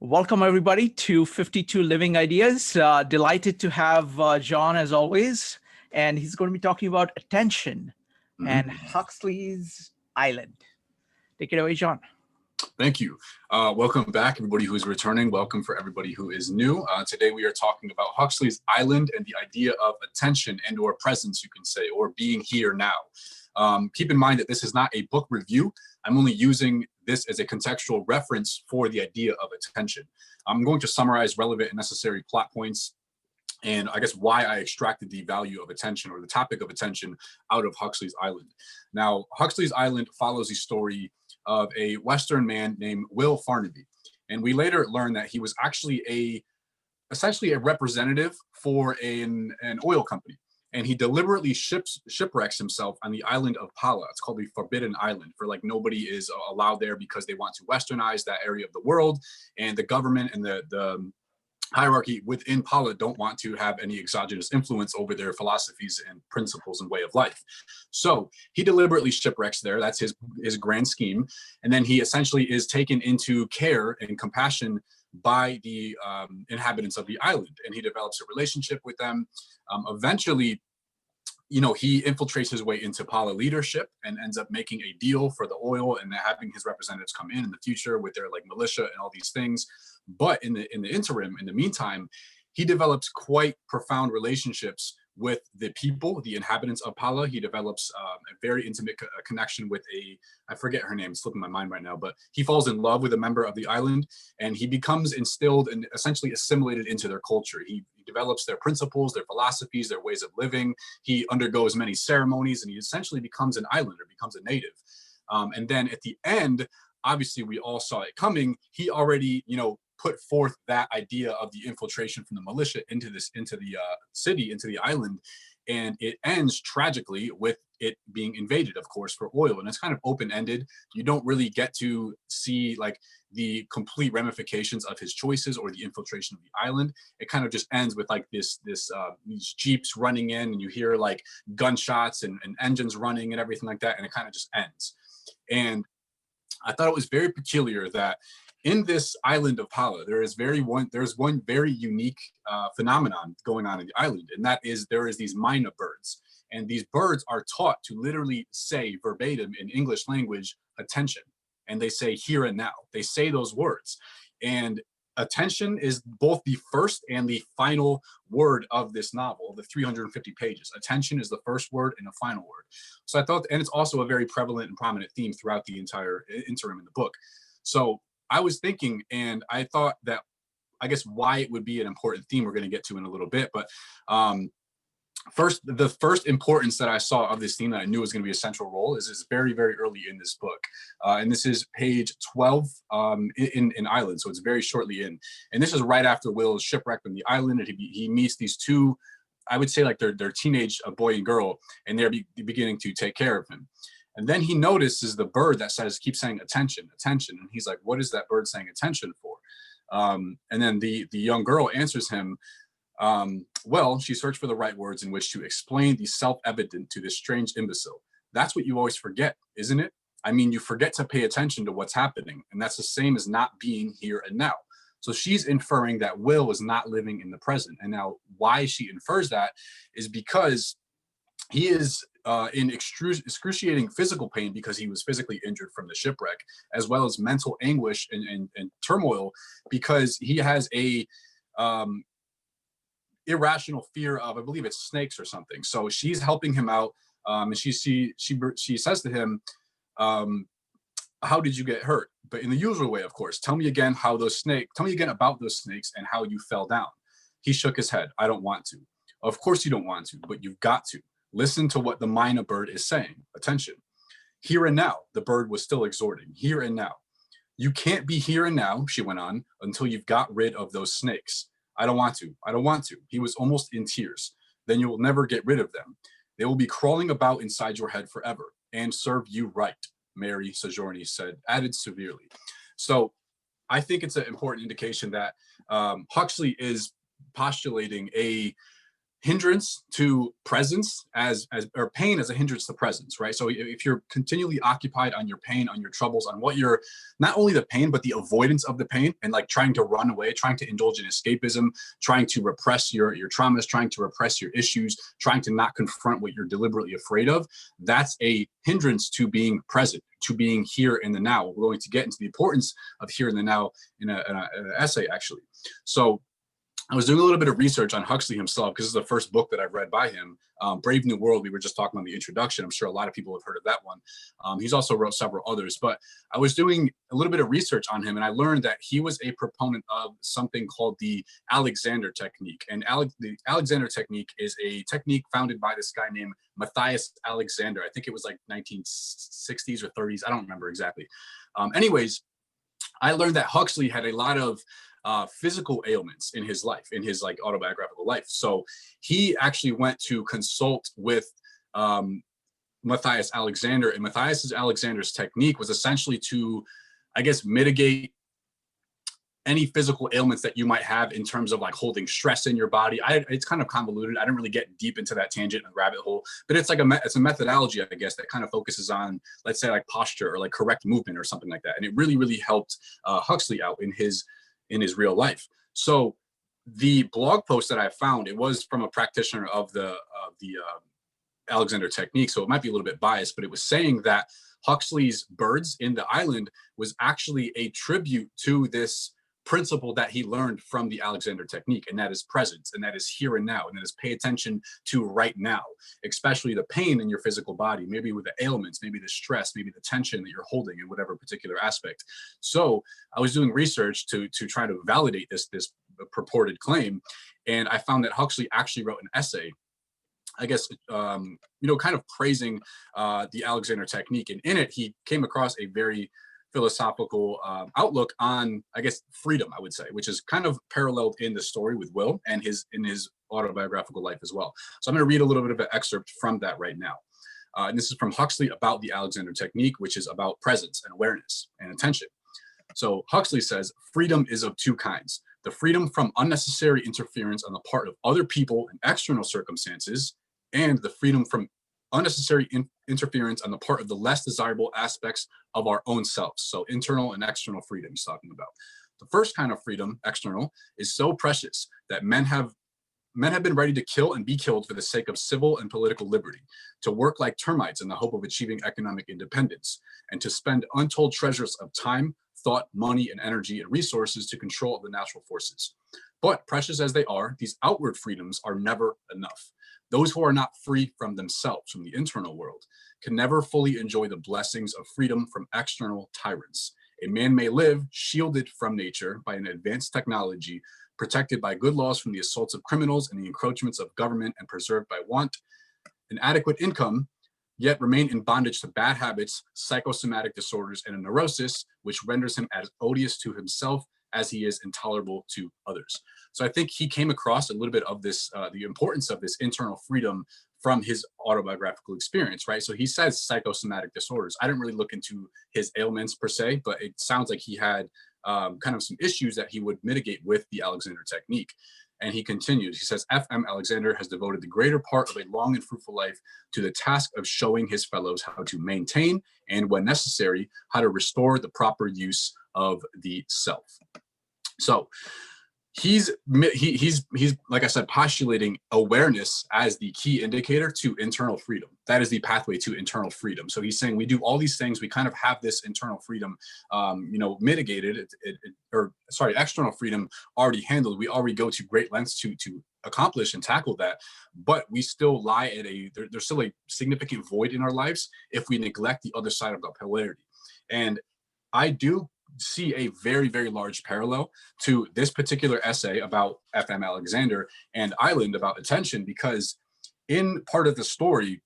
Welcome, everybody, to 52 Living Ideas. Delighted to have John, as always, and he's going to be talking about attention and Huxley's Island. Take it away, John. Thank you. Welcome back, everybody who is returning. Welcome for everybody who is new. Today we are talking about Huxley's Island and the idea of attention and or presence, you can say, or being here now. Keep in mind that this is not a book review. I'm only using this as a contextual reference for the idea of attention. I'm going to summarize relevant and necessary plot points and I guess why I extracted the value of attention or the topic of attention out of Huxley's Island. Now, Huxley's Island follows the story of a Western man named Will Farnaby. And we later learned that he was actually essentially a representative for an oil company. And he deliberately shipwrecks himself on the island of Pala. It's called the Forbidden Island, for like nobody is allowed there because they want to westernize that area of the world. And the government and the hierarchy within Pala don't want to have any exogenous influence over their philosophies and principles and way of life. So he deliberately shipwrecks there. That's his grand scheme. And then he essentially is taken into care and compassion by the inhabitants of the island. And he develops a relationship with them. Eventually, he infiltrates his way into Pala leadership and ends up making a deal for the oil and having his representatives come in the future with their like militia and all these things. But in the interim, in the meantime, he develops quite profound relationships with the people, the inhabitants of Pala. He develops a very intimate connection with I forget her name, it's slipping my mind right now, but he falls in love with a member of the island and he becomes instilled and essentially assimilated into their culture. He develops their principles, their philosophies, their ways of living. He undergoes many ceremonies and he essentially becomes an islander, becomes a native. And then at the end, obviously we all saw it coming. He already, put forth that idea of the infiltration from the militia into the city, into the island. And it ends tragically with it being invaded, of course, for oil. And it's kind of open-ended. You don't really get to see like the complete ramifications of his choices or the infiltration of the island. It kind of just ends with like these jeeps running in and you hear like gunshots and engines running and everything like that. And it kind of just ends. And I thought it was very peculiar that in this island of Pala, there's one very unique phenomenon going on in the island, and that is there is these myna birds. And these birds are taught to literally say verbatim in English language, attention. And they say here and now. They say those words. And attention is both the first and the final word of this novel, the 350 pages. Attention is the first word and the final word. So I thought, and it's also a very prevalent and prominent theme throughout the entire interim in the book. So I was thinking, and I thought that, I guess why it would be an important theme we're going to get to in a little bit, but the first importance that I saw of this theme that I knew was going to be a central role is very, very early in this book. And this is page 12 in Island, so it's very shortly in. And this is right after Will is shipwrecked on the island, and he meets these two, I would say like they're teenage boy and girl, and they're beginning to take care of him. And then he notices the bird that keeps saying attention, attention. And he's like, what is that bird saying attention for? And then the young girl answers him, well, she searched for the right words in which to explain the self-evident to this strange imbecile. That's what you always forget, isn't it? I mean, you forget to pay attention to what's happening. And that's the same as not being here and now. So she's inferring that Will is not living in the present. And now why she infers that is because he is in excruciating physical pain because he was physically injured from the shipwreck, as well as mental anguish and turmoil because he has a irrational fear of, I believe it's snakes or something. So she's helping him out, and she says to him, how did you get hurt? But in the usual way, of course. Tell me again about those snakes and how you fell down. He shook his head. I don't want to. Of course you don't want to, but you've got to. Listen to what the myna bird is saying. Attention. Here and now, the bird was still exhorting. Here and now. You can't be here and now, she went on, until you've got rid of those snakes. I don't want to. I don't want to. He was almost in tears. Then you will never get rid of them. They will be crawling about inside your head forever and serve you right, Mary Sojourny said, added severely. So I think it's an important indication that Huxley is postulating hindrance to presence or pain as a hindrance to presence, right? So if you're continually occupied on your pain, on your troubles, on what you're, not only the pain, but the avoidance of the pain and like trying to run away, trying to indulge in escapism, trying to repress your traumas, trying to repress your issues, trying to not confront what you're deliberately afraid of, that's a hindrance to being present, to being here in the now. We're going to get into the importance of here in the now in an essay, actually. So I was doing a little bit of research on Huxley himself, because this is the first book that I've read by him. Brave New World, we were just talking about the introduction. I'm sure a lot of people have heard of that one. He's also wrote several others, but I was doing a little bit of research on him, and I learned that he was a proponent of something called the Alexander technique. And the Alexander technique is a technique founded by this guy named Matthias Alexander. I think it was like 1960s or 30s. I don't remember exactly. Anyways, I learned that Huxley had a lot of physical ailments in his life, in his like autobiographical life. So he actually went to consult with Matthias Alexander, and Matthias Alexander's technique was essentially to, I guess, mitigate any physical ailments that you might have in terms of like holding stress in your body. It's kind of convoluted. I didn't really get deep into that tangent and rabbit hole, but it's like it's a methodology, I guess, that kind of focuses on, let's say, like posture or like correct movement or something like that. And it really, really helped Huxley out in his real life. So the blog post that I found, it was from a practitioner of the Alexander technique, so it might be a little bit biased, but it was saying that Huxley's birds in the island was actually a tribute to this principle that he learned from the Alexander technique, and that is presence, and that is here and now, and that is pay attention to right now, especially the pain in your physical body, maybe with the ailments, maybe the stress, maybe the tension that you're holding in whatever particular aspect. So I was doing research to try to validate this purported claim, and I found that Huxley actually wrote an essay, I guess, kind of praising the Alexander technique. And in it, he came across a very philosophical outlook on, I guess, freedom, I would say, which is kind of paralleled in the story with Will and in his autobiographical life as well. So I'm going to read a little bit of an excerpt from that right now. And this is from Huxley about the Alexander technique, which is about presence and awareness and attention. So Huxley says, freedom is of two kinds: the freedom from unnecessary interference on the part of other people and external circumstances, and the freedom from unnecessary interference on the part of the less desirable aspects of our own selves. So internal and external freedom he's talking about. The first kind of freedom, external, is so precious that men have been ready to kill and be killed for the sake of civil and political liberty, to work like termites in the hope of achieving economic independence, and to spend untold treasures of time, thought, money, and energy and resources to control the natural forces. But precious as they are, these outward freedoms are never enough. Those who are not free from themselves, from the internal world, can never fully enjoy the blessings of freedom from external tyrants. A man may live shielded from nature by an advanced technology, protected by good laws from the assaults of criminals and the encroachments of government, and preserved by want an adequate income, yet remain in bondage to bad habits, psychosomatic disorders, and a neurosis, which renders him as odious to himself as he is intolerable to others. So I think he came across a little bit of this, the importance of this internal freedom from his autobiographical experience, right? So he says psychosomatic disorders. I didn't really look into his ailments per se, but it sounds like he had kind of some issues that he would mitigate with the Alexander technique. And he continues, he says, F.M. Alexander has devoted the greater part of a long and fruitful life to the task of showing his fellows how to maintain, and when necessary, how to restore the proper use of the self. So he's like I said, postulating awareness as the key indicator to internal freedom. That is the pathway to internal freedom. So he's saying we do all these things, we kind of have this internal freedom mitigated, external freedom already handled. We already go to great lengths to accomplish and tackle that, but we still lie at there's still a significant void in our lives if we neglect the other side of the polarity. And I do see a very, very large parallel to this particular essay about F.M. Alexander and Island, about attention, because in part of the story,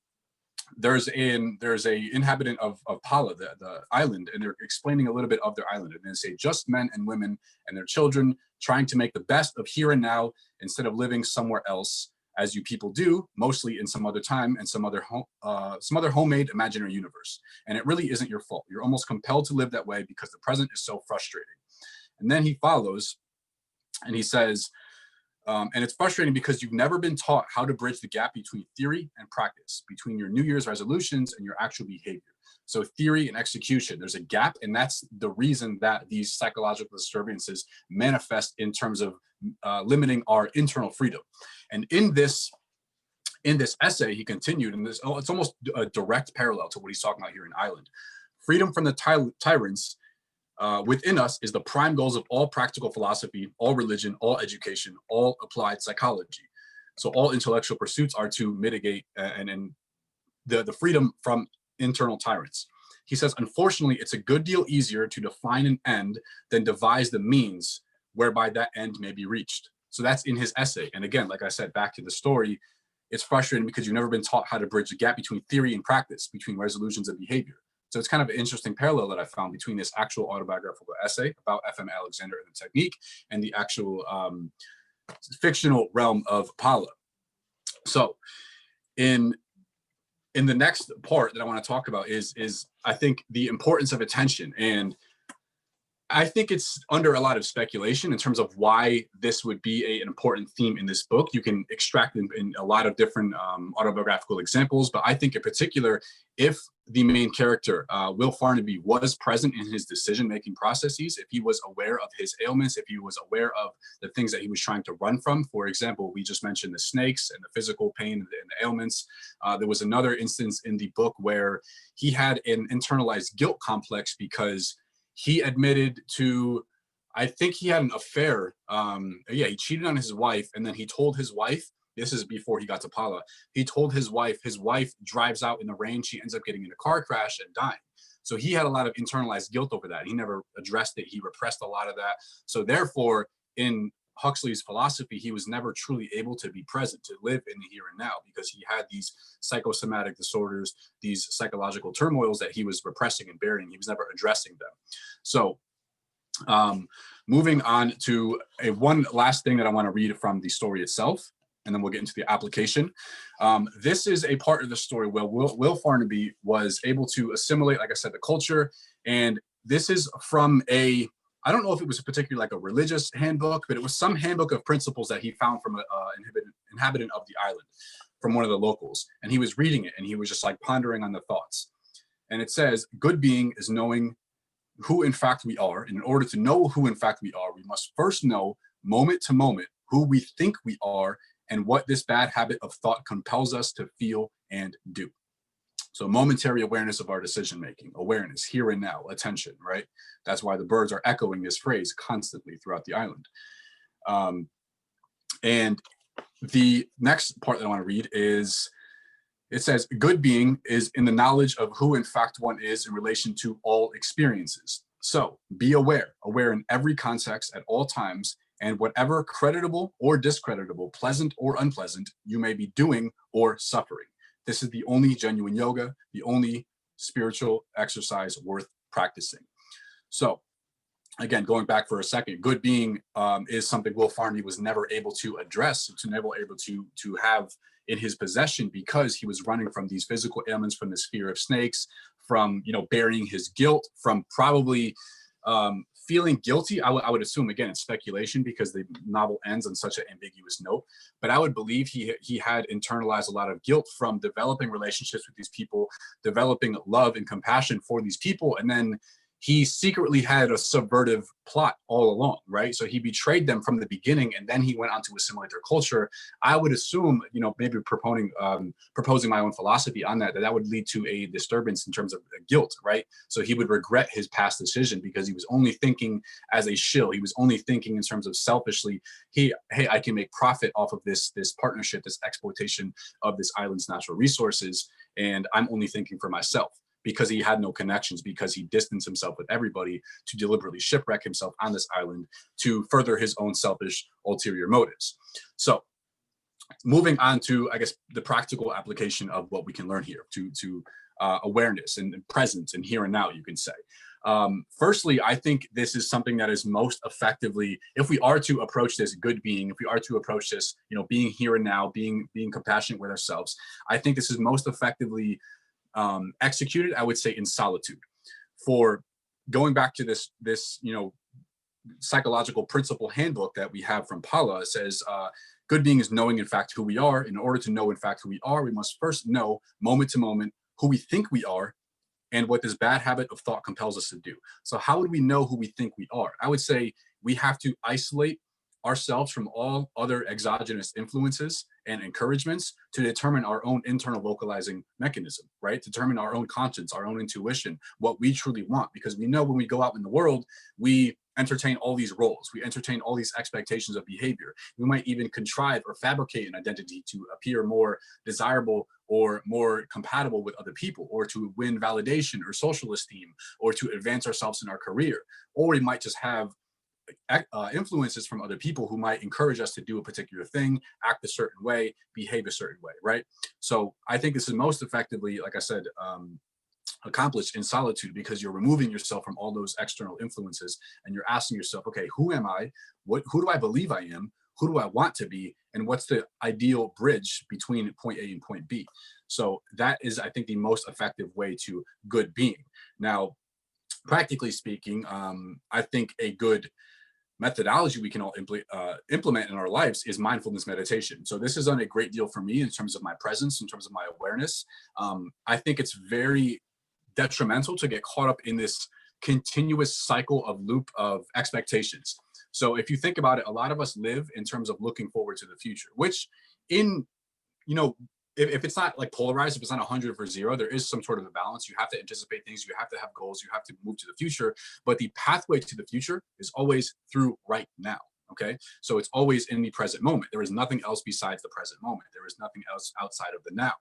there's a inhabitant of Pala, the island, and they're explaining a little bit of their island. And they say, just men and women and their children trying to make the best of here and now instead of living somewhere else, as you people do, mostly in some other time and some other homemade imaginary universe. And it really isn't your fault. You're almost compelled to live that way because the present is so frustrating. And then he follows and he says, And it's frustrating because you've never been taught how to bridge the gap between theory and practice, between your New Year's resolutions and your actual behavior. So theory and execution, there's a gap, and that's the reason that these psychological disturbances manifest in terms of limiting our internal freedom. And in this essay, he continued, and it's almost a direct parallel to what he's talking about here in Island. Freedom from the tyrants within us is the prime goals of all practical philosophy, all religion, all education, all applied psychology. So all intellectual pursuits are to mitigate and the freedom from internal tyrants. He says, unfortunately, it's a good deal easier to define an end than devise the means whereby that end may be reached. So that's in his essay. And again, like I said, back to the story, it's frustrating because you've never been taught how to bridge the gap between theory and practice, between resolutions and behavior. So it's kind of an interesting parallel that I found between this actual autobiographical essay about F.M. Alexander and the technique and the actual fictional realm of Paula. So in the next part that I want to talk about is I think the importance of attention. And I think it's under a lot of speculation in terms of why this would be an important theme in this book. You can extract in a lot of different autobiographical examples, but I think in particular, if the main character, Will Farnaby, was present in his decision-making processes, if he was aware of his ailments, if he was aware of the things that he was trying to run from, for example, we just mentioned the snakes and the physical pain and the ailments. There was another instance in the book where he had an internalized guilt complex because he admitted to, I think he had an affair. He cheated on his wife, and then he told his wife, this is before he got to Paula, he told his wife drives out in the rain, she ends up getting in a car crash and dying. So he had a lot of internalized guilt over that. He never addressed it. He repressed a lot of that. So therefore, in Huxley's philosophy, he was never truly able to be present, to live in the here and now, because he had these psychosomatic disorders, these psychological turmoils that he was repressing and burying. He was never addressing them. So moving on to one last thing that I want to read from the story itself, and then we'll get into the application. This is a part of the story where Will Farnaby was able to assimilate, like I said, the culture. And this is from I don't know if it was particularly like a religious handbook, but it was some handbook of principles that he found from an inhabitant of the island, from one of the locals. And he was reading it, and he was just like pondering on the thoughts. And it says, good being is knowing who in fact we are. And in order to know who in fact we are, we must first know moment to moment who we think we are and what this bad habit of thought compels us to feel and do. So momentary awareness of our decision-making, awareness, here and now, attention, right? That's why the birds are echoing this phrase constantly throughout the island. And the next part that I want to read is, it says, good being is in the knowledge of who in fact one is in relation to all experiences. So be aware in every context at all times, and whatever creditable or discreditable, pleasant or unpleasant, you may be doing or suffering. This is the only genuine yoga, the only spiritual exercise worth practicing. So again, going back for a second, good being is something Will Farnaby was never able to address, never able to have in his possession, because he was running from these physical ailments, from this fear of snakes, from burying his guilt, from probably feeling guilty. I would assume, again, it's speculation because the novel ends on such an ambiguous note, but I would believe he had internalized a lot of guilt from developing relationships with these people, developing love and compassion for these people, and then he secretly had a subvertive plot all along, right? So he betrayed them from the beginning, and then he went on to assimilate their culture. I would assume, maybe proposing my own philosophy on that would lead to a disturbance in terms of guilt, right? So he would regret his past decision because he was only thinking as a shill. He was only thinking in terms of selfishly, hey, I can make profit off of this partnership, this exploitation of this island's natural resources, and I'm only thinking for myself, because he had no connections, because he distanced himself with everybody to deliberately shipwreck himself on this island to further his own selfish ulterior motives. So moving on to, I guess, the practical application of what we can learn here to awareness and presence and here and now, you can say. Firstly, I think this is something that is most effectively, if we are to approach this good being, if we are to approach this, being here and now, being compassionate with ourselves, I think this is most effectively executed, I would say, in solitude. For going back to this psychological principle handbook that we have from Paula says, good being is knowing in fact who we are. In order to know in fact who we are, we must first know moment to moment who we think we are and what this bad habit of thought compels us to do. So how would we know who we think we are? I would say we have to isolate ourselves from all other exogenous influences and encouragements to determine our own internal vocalizing mechanism, right? Determine our own conscience, our own intuition, what we truly want. Because we know when we go out in the world, we entertain all these roles. We entertain all these expectations of behavior. We might even contrive or fabricate an identity to appear more desirable or more compatible with other people, or to win validation or social esteem, or to advance ourselves in our career. Or we might just have influences from other people who might encourage us to do a particular thing, act a certain way, behave a certain way, right? So I think this is most effectively, like I said, accomplished in solitude, because you're removing yourself from all those external influences and you're asking yourself, okay, who am I? Who do I believe I am? Who do I want to be? And what's the ideal bridge between point A and point B? So that is, I think, the most effective way to good being. Now, practically speaking, I think a good methodology we can all implement in our lives is mindfulness meditation. So this has done a great deal for me in terms of my presence, in terms of my awareness. I think it's very detrimental to get caught up in this continuous cycle of loop of expectations. So if you think about it, a lot of us live in terms of looking forward to the future, which in, if it's not like polarized, if it's not 100 for 0, there is some sort of a balance. You have to anticipate things, you have to have goals, you have to move to the future, but the pathway to the future is always through right now. Okay, so it's always in the present moment. There is nothing else besides the present moment. There is nothing else outside of the now.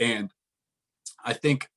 And I think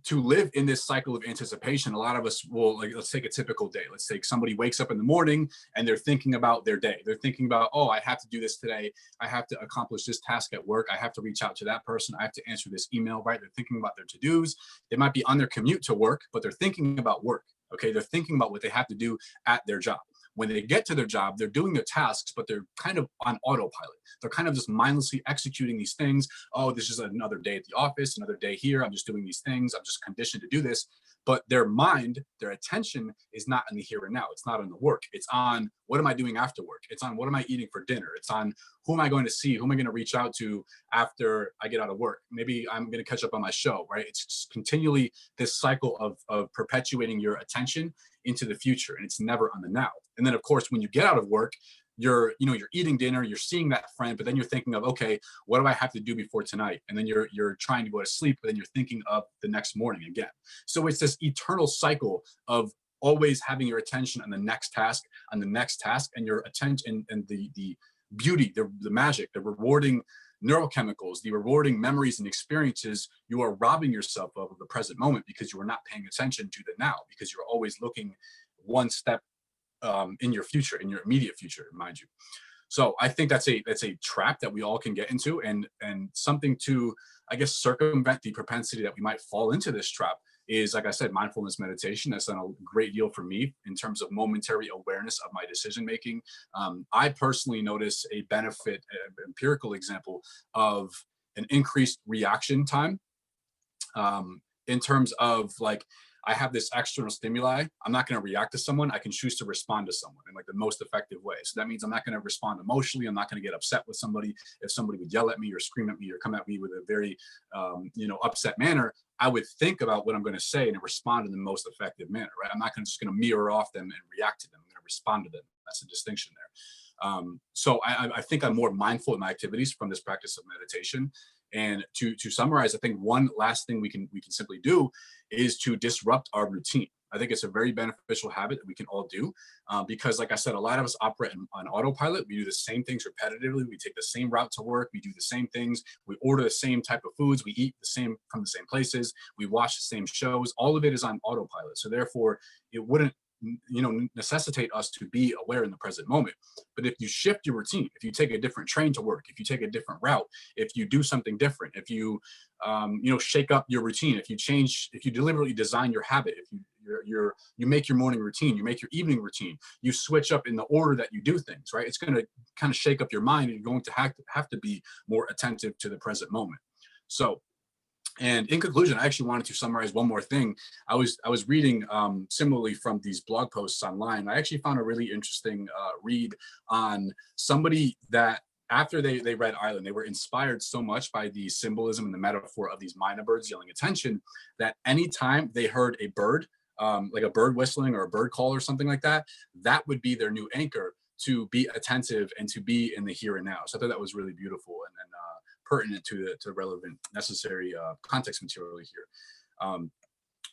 to live in this cycle of anticipation, a lot of us will, like, let's take a typical day. Let's take somebody wakes up in the morning and they're thinking about their day. They're thinking about, oh, I have to do this today. I have to accomplish this task at work. I have to reach out to that person. I have to answer this email, right? They're thinking about their to-dos. They might be on their commute to work, but they're thinking about work. Okay, they're thinking about what they have to do at their job. When they get to their job, they're doing their tasks, but they're kind of on autopilot. They're kind of just mindlessly executing these things. Oh, this is another day at the office, another day here. I'm just doing these things. I'm just conditioned to do this. But their mind, their attention is not in the here and now. It's not on the work. It's on what am I doing after work? It's on what am I eating for dinner? It's on who am I going to see? Who am I going to reach out to after I get out of work? Maybe I'm going to catch up on my show, right? It's just continually this cycle of perpetuating your attention into the future, and it's never on the now. And then, of course, when you get out of work, you're eating dinner, you're seeing that friend, but then you're thinking of, okay, what do I have to do before tonight? And then you're trying to go to sleep, but then you're thinking of the next morning again. So it's this eternal cycle of always having your attention on the next task, and your attention and the beauty, the magic, the rewarding neurochemicals, the rewarding memories and experiences you are robbing yourself of the present moment, because you are not paying attention to the now, because you're always looking one step in your future, in your immediate future, mind you. So I think that's a trap that we all can get into, and something to, I guess, circumvent the propensity that we might fall into this trap is, like I said, mindfulness meditation. That's done a great deal for me in terms of momentary awareness of my decision making. I personally notice a benefit, an empirical example of an increased reaction time, in terms of, like, I have this external stimuli. I'm not going to react to someone. I can choose to respond to someone in, like, the most effective way. So that means I'm not going to respond emotionally. I'm not going to get upset with somebody. If somebody would yell at me or scream at me or come at me with a very, upset manner, I would think about what I'm going to say and respond in the most effective manner, right? I'm not just going to mirror off them and react to them. I'm going to respond to them. That's a distinction there. So I think I'm more mindful in my activities from this practice of meditation. And to summarize, I think one last thing we can simply do is to disrupt our routine. I think it's a very beneficial habit that we can all do, because, like I said, a lot of us operate on autopilot. We do the same things repetitively. We take the same route to work. We do the same things. We order the same type of foods. We eat from the same places. We watch the same shows. All of it is on autopilot. So therefore, it wouldn't necessitate us to be aware in the present moment. But if you shift your routine, if you take a different train to work, if you take a different route, if you do something different, if you shake up your routine, if you deliberately design your habit, if you make your morning routine, you make your evening routine, you switch up in the order that you do things, right? It's going to kind of shake up your mind, and you're going to have to be more attentive to the present moment. So And in conclusion, I actually wanted to summarize one more thing. I was reading similarly from these blog posts online. I actually found a really interesting read on somebody that after they read Island, they were inspired so much by the symbolism and the metaphor of these myna birds yelling attention that anytime they heard a bird, like a bird whistling or a bird call or something like that, that would be their new anchor to be attentive and to be in the here and now. So I thought that was really beautiful and pertinent to the relevant, necessary context material here.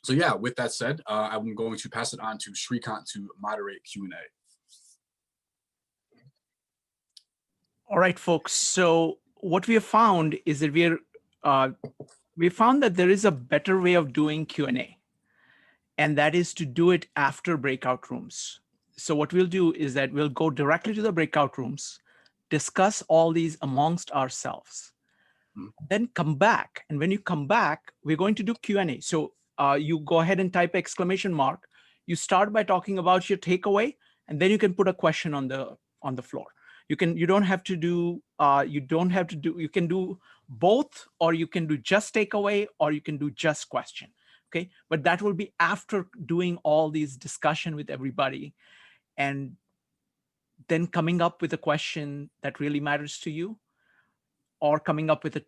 So yeah, with that said, I'm going to pass it on to Shrikant to moderate Q&A. All right, folks. So what we have found is that we found that there is a better way of doing Q&A, and that is to do it after breakout rooms. So what we'll do is that we'll go directly to the breakout rooms, discuss all these amongst ourselves, then come back. And when you come back, we're going to do Q&A. So you go ahead and type exclamation mark. You start by talking about your takeaway, and then you can put a question on the floor. You can do both, or you can do just takeaway, or you can do just question. Okay, but that will be after doing all these discussion with everybody, and then coming up with a question that really matters to you, or coming up with a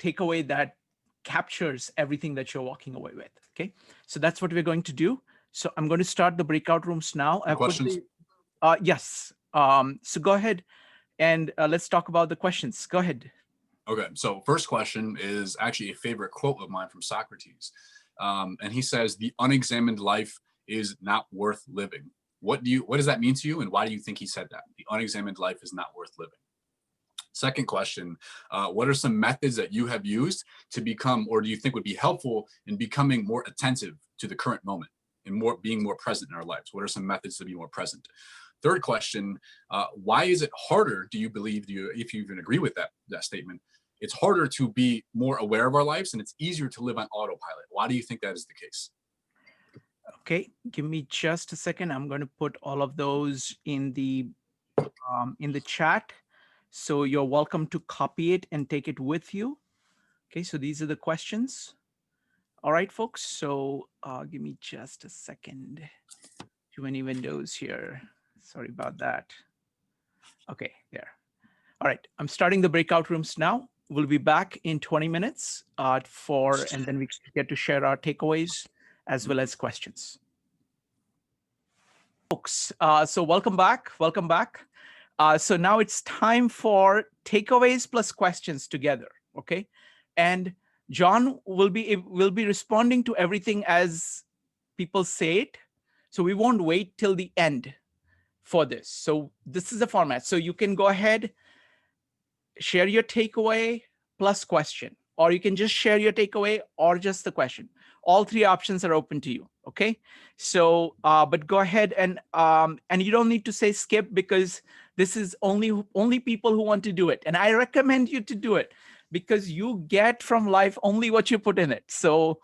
takeaway that captures everything that you're walking away with. Okay, so that's what we're going to do. So I'm going to start the breakout rooms now. Questions? Yes. So go ahead and let's talk about the questions. Go ahead. Okay, so first question is actually a favorite quote of mine from Socrates. And he says, "The unexamined life is not worth living." What does that mean to you, and why do you think he said that? The unexamined life is not worth living. Second question, what are some methods that you have used to become, or do you think would be helpful in becoming more attentive to the current moment and being more present in our lives? What are some methods to be more present? Third question, why is it harder, do you believe, if you even agree with that statement, it's harder to be more aware of our lives and it's easier to live on autopilot? Why do you think that is the case? Okay, give me just a second. I'm going to put all of those in the chat. So you're welcome to copy it and take it with you. Okay, so these are the questions. All right, folks. So give me just a second. Too many windows here. Sorry about that. Okay, there. All right, I'm starting the breakout rooms now. We'll be back in 20 minutes and then we get to share our takeaways as well as questions. Folks, so welcome back. Welcome back. So now it's time for takeaways plus questions together, okay? And John will be responding to everything as people say it. So we won't wait till the end for this. So this is the format. So you can go ahead, share your takeaway plus question, or you can just share your takeaway or just the question. All three options are open to you, okay? So, but go ahead and you don't need to say skip, because this is only people who want to do it. And I recommend you to do it because you get from life only what you put in it. So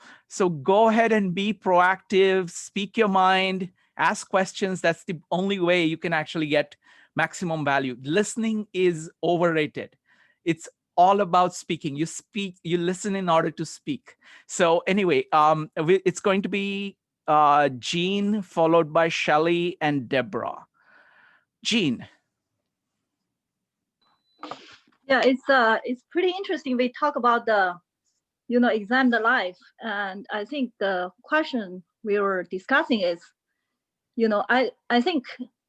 go ahead and be proactive, speak your mind, ask questions. That's the only way you can actually get maximum value. Listening is overrated. It's all about speaking. You listen in order to speak. So anyway, it's going to be Jean, followed by Shelley and Deborah. Jean. Yeah, it's pretty interesting. We talk about the, examine the life, and I think the question we were discussing is, I think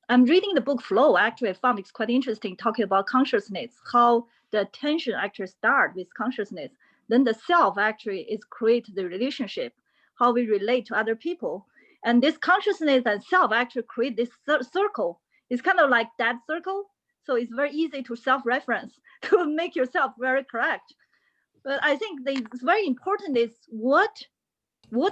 I'm reading the book Flow. Actually, I found it's quite interesting, talking about consciousness, how the attention actually start with consciousness. Then the self actually is create the relationship, how we relate to other people. And this consciousness and self actually create this circle. It's kind of like that circle. So it's very easy to self-reference to make yourself very correct. But I think it's very important is what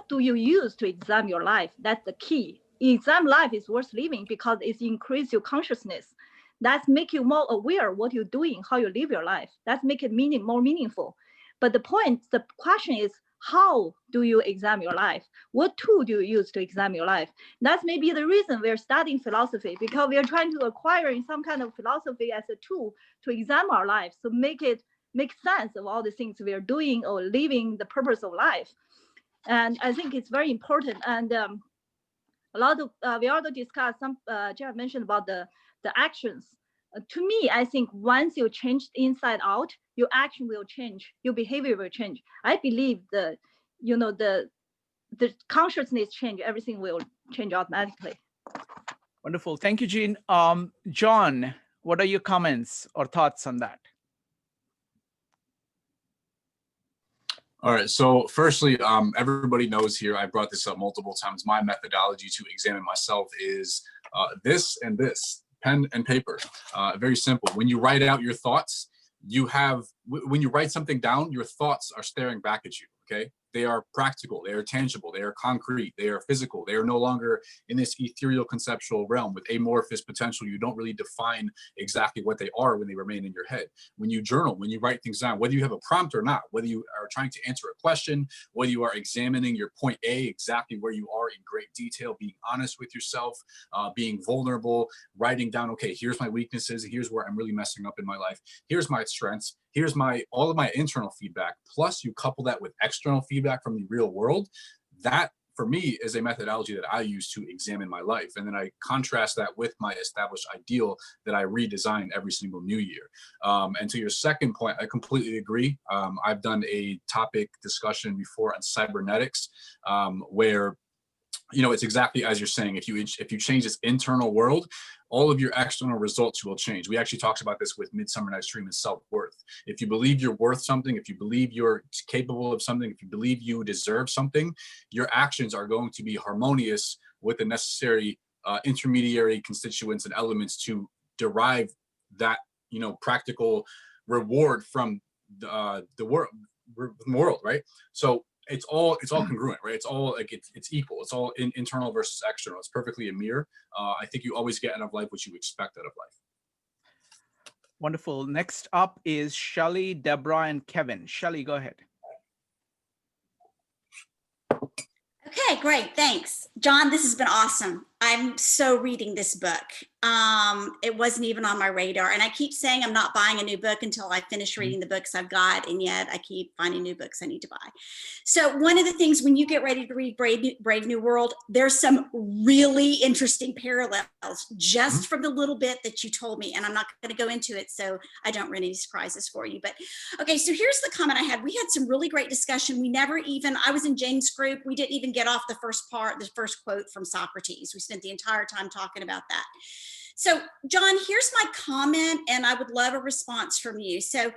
do you use to examine your life? That's the key. Examine life is worth living because it increases your consciousness. That's make you more aware of what you're doing, how you live your life. That's make it more meaningful. But the question is, how do you examine your life? What tool do you use to examine your life? That's maybe the reason we're studying philosophy, because we are trying to acquire some kind of philosophy as a tool to examine our lives, to make it make sense of all the things we are doing or living the purpose of life. And I think it's very important. And a lot of we also discussed some. Jeff mentioned about the actions. To me, I think once you change inside out, your action will change, your behavior will change. I believe the consciousness change, everything will change automatically. Wonderful. Thank you, Jean. John, what are your comments or thoughts on that? All right. So firstly, everybody knows here, I brought this up multiple times. My methodology to examine myself is this and this, pen and paper. Very simple. When you write out your thoughts, when you write something down, your thoughts are staring back at you. Okay. They are practical, they are tangible, they are concrete, they are physical. They are no longer in this ethereal conceptual realm with amorphous potential. You don't really define exactly what they are when they remain in your head. When you journal, when you write things down, whether you have a prompt or not, whether you are trying to answer a question, whether you are examining your point A, exactly where you are in great detail, being honest with yourself, being vulnerable, writing down, okay, here's my weaknesses, here's where I'm really messing up in my life, here's my strengths, here's all of my internal feedback, plus you couple that with external feedback from the real world. That for me is a methodology that I use to examine my life. And then I contrast that with my established ideal that I redesign every single new year. And to your second point, I completely agree. I've done a topic discussion before on cybernetics, where it's exactly as you're saying. If you change this internal world, all of your external results will change. We actually talked about this with Midsummer Night's Dream and self-worth. If you believe you're worth something, if you believe you're capable of something, if you believe you deserve something, your actions are going to be harmonious with the necessary intermediary constituents and elements to derive that practical reward from the world, right? So it's all congruent, right? It's all like it's equal. It's all internal versus external. It's perfectly a mirror. I think you always get out of life what you expect out of life. Wonderful. Next up is Shelly, Deborah, and Kevin. Shelly, go ahead. Okay, great. Thanks. John, this has been awesome. I'm so reading this book. It wasn't even on my radar. And I keep saying I'm not buying a new book until I finish reading the books I've got. And yet I keep finding new books I need to buy. So one of the things when you get ready to read Brave New World, there's some really interesting parallels just from the little bit that you told me. And I'm not going to go into it so I don't run any surprises for you. But okay, so here's the comment I had. We had some really great discussion. I was in Jane's group. We didn't even get off the first quote from Socrates. We spent the entire time talking about that. So John, here's my comment, and I would love a response from you. So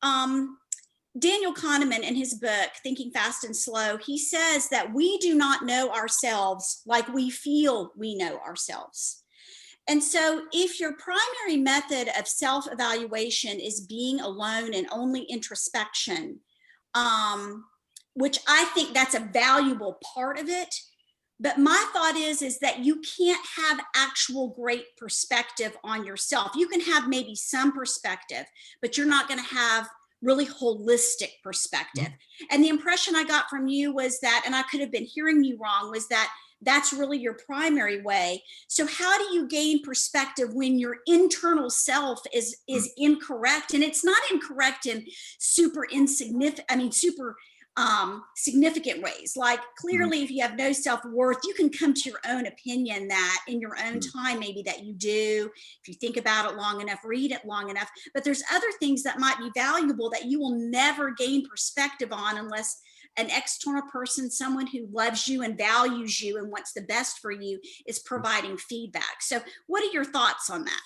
Daniel Kahneman in his book, Thinking Fast and Slow, he says that we do not know ourselves like we feel we know ourselves. And so if your primary method of self-evaluation is being alone and only introspection, which I think that's a valuable part of it, but my thought is that you can't have actual great perspective on yourself. You can have maybe some perspective, but you're not going to have really holistic perspective. And the impression I got from you was that, and I could have been hearing you wrong, was that that's really your primary way. So how do you gain perspective when your internal self is incorrect? And it's not incorrect in super significant ways. Like clearly, if you have no self-worth, you can come to your own opinion that in your own time, maybe that you do, if you think about it long enough, read it long enough. But there's other things that might be valuable that you will never gain perspective on unless an external person, someone who loves you and values you and wants the best for you, is providing feedback. So what are your thoughts on that?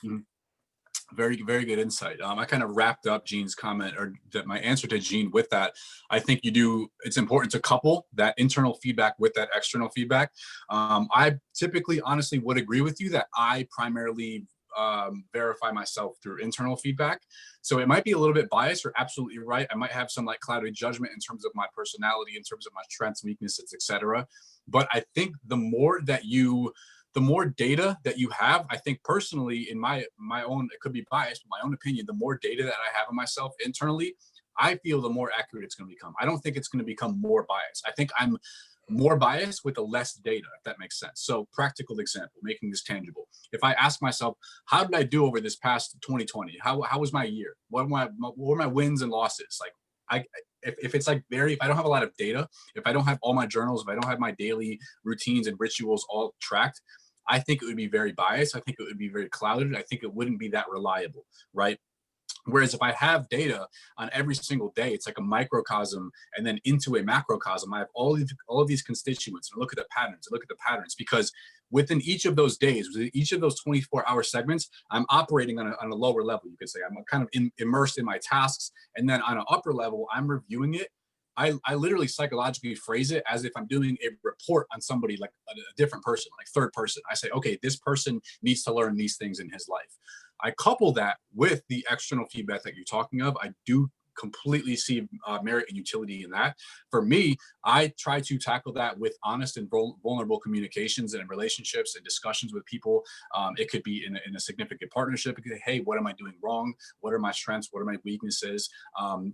Very, very good insight. I kind of wrapped up Jean's comment, or that my answer to Jean with that. I think it's important to couple that internal feedback with that external feedback. I typically, honestly, would agree with you that I primarily verify myself through internal feedback. So it might be a little bit biased. You're absolutely right. I might have some like clouded judgment in terms of my personality, in terms of my strengths, weaknesses, etc. But I think the more data that you have, I think personally, in my own, it could be biased, but my own opinion, the more data that I have of myself internally, I feel the more accurate it's going to become. I don't think it's going to become more biased. I think I'm more bias with the less data, if that makes sense. So practical example, making this tangible. If I ask myself, how did I do over this past 2020? How was my year? What were my wins and losses? Like if it's like if I don't have a lot of data, if I don't have all my journals, if I don't have my daily routines and rituals all tracked, I think it would be very biased. I think it would be very clouded. I think it wouldn't be that reliable, right? Whereas if I have data on every single day, it's like a microcosm and then into a macrocosm. I have all of these constituents, and I look at the patterns, because within each of those days, within each of those 24-hour segments, I'm operating on a lower level, you could say. I'm kind of immersed in my tasks. And then on an upper level, I'm reviewing it. I literally psychologically phrase it as if I'm doing a report on somebody, like a different person, like third person. I say, okay, this person needs to learn these things in his life. I couple that with the external feedback that you're talking of. I do completely see merit and utility in that. For me, I try to tackle that with honest and vulnerable communications and relationships and discussions with people. It could be in a significant partnership. It could be, hey, what am I doing wrong? What are my strengths? What are my weaknesses?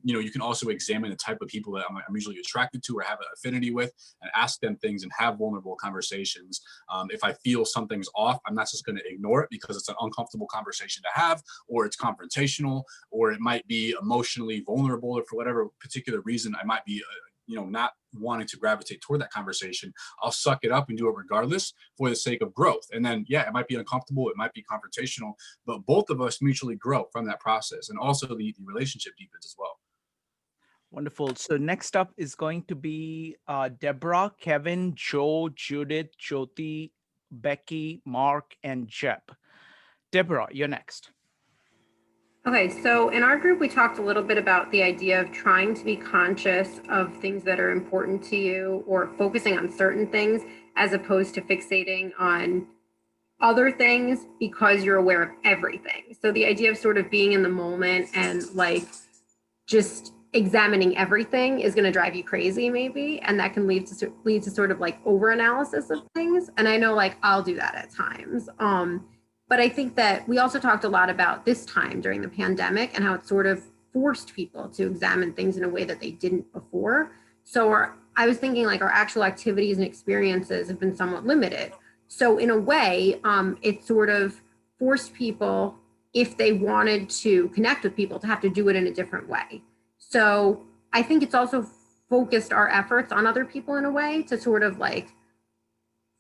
You can also examine the type of people that I'm usually attracted to or have an affinity with, and ask them things and have vulnerable conversations. If I feel something's off, I'm not just going to ignore it because it's an uncomfortable conversation to have, or it's confrontational, or it might be emotionally vulnerable, or for whatever particular reason I might be not wanting to gravitate toward that conversation. I'll suck it up and do it regardless for the sake of growth. And then it might be uncomfortable, it might be confrontational, but both of us mutually grow from that process, and also the relationship deepens as well. Wonderful. So next up is going to be Deborah, Kevin, Joe, Judith, Jyoti, Becky, Mark, and Jep. Deborah, you're next. Okay, so in our group, we talked a little bit about the idea of trying to be conscious of things that are important to you, or focusing on certain things as opposed to fixating on other things because you're aware of everything. So the idea of sort of being in the moment and like just examining everything is going to drive you crazy maybe, and that can lead to sort of like over analysis of things. And I know like I'll do that at times. But I think that we also talked a lot about this time during the pandemic and how it sort of forced people to examine things in a way that they didn't before. So I was thinking like our actual activities and experiences have been somewhat limited. So in a way, it sort of forced people, if they wanted to connect with people, to have to do it in a different way. So I think it's also focused our efforts on other people in a way to sort of like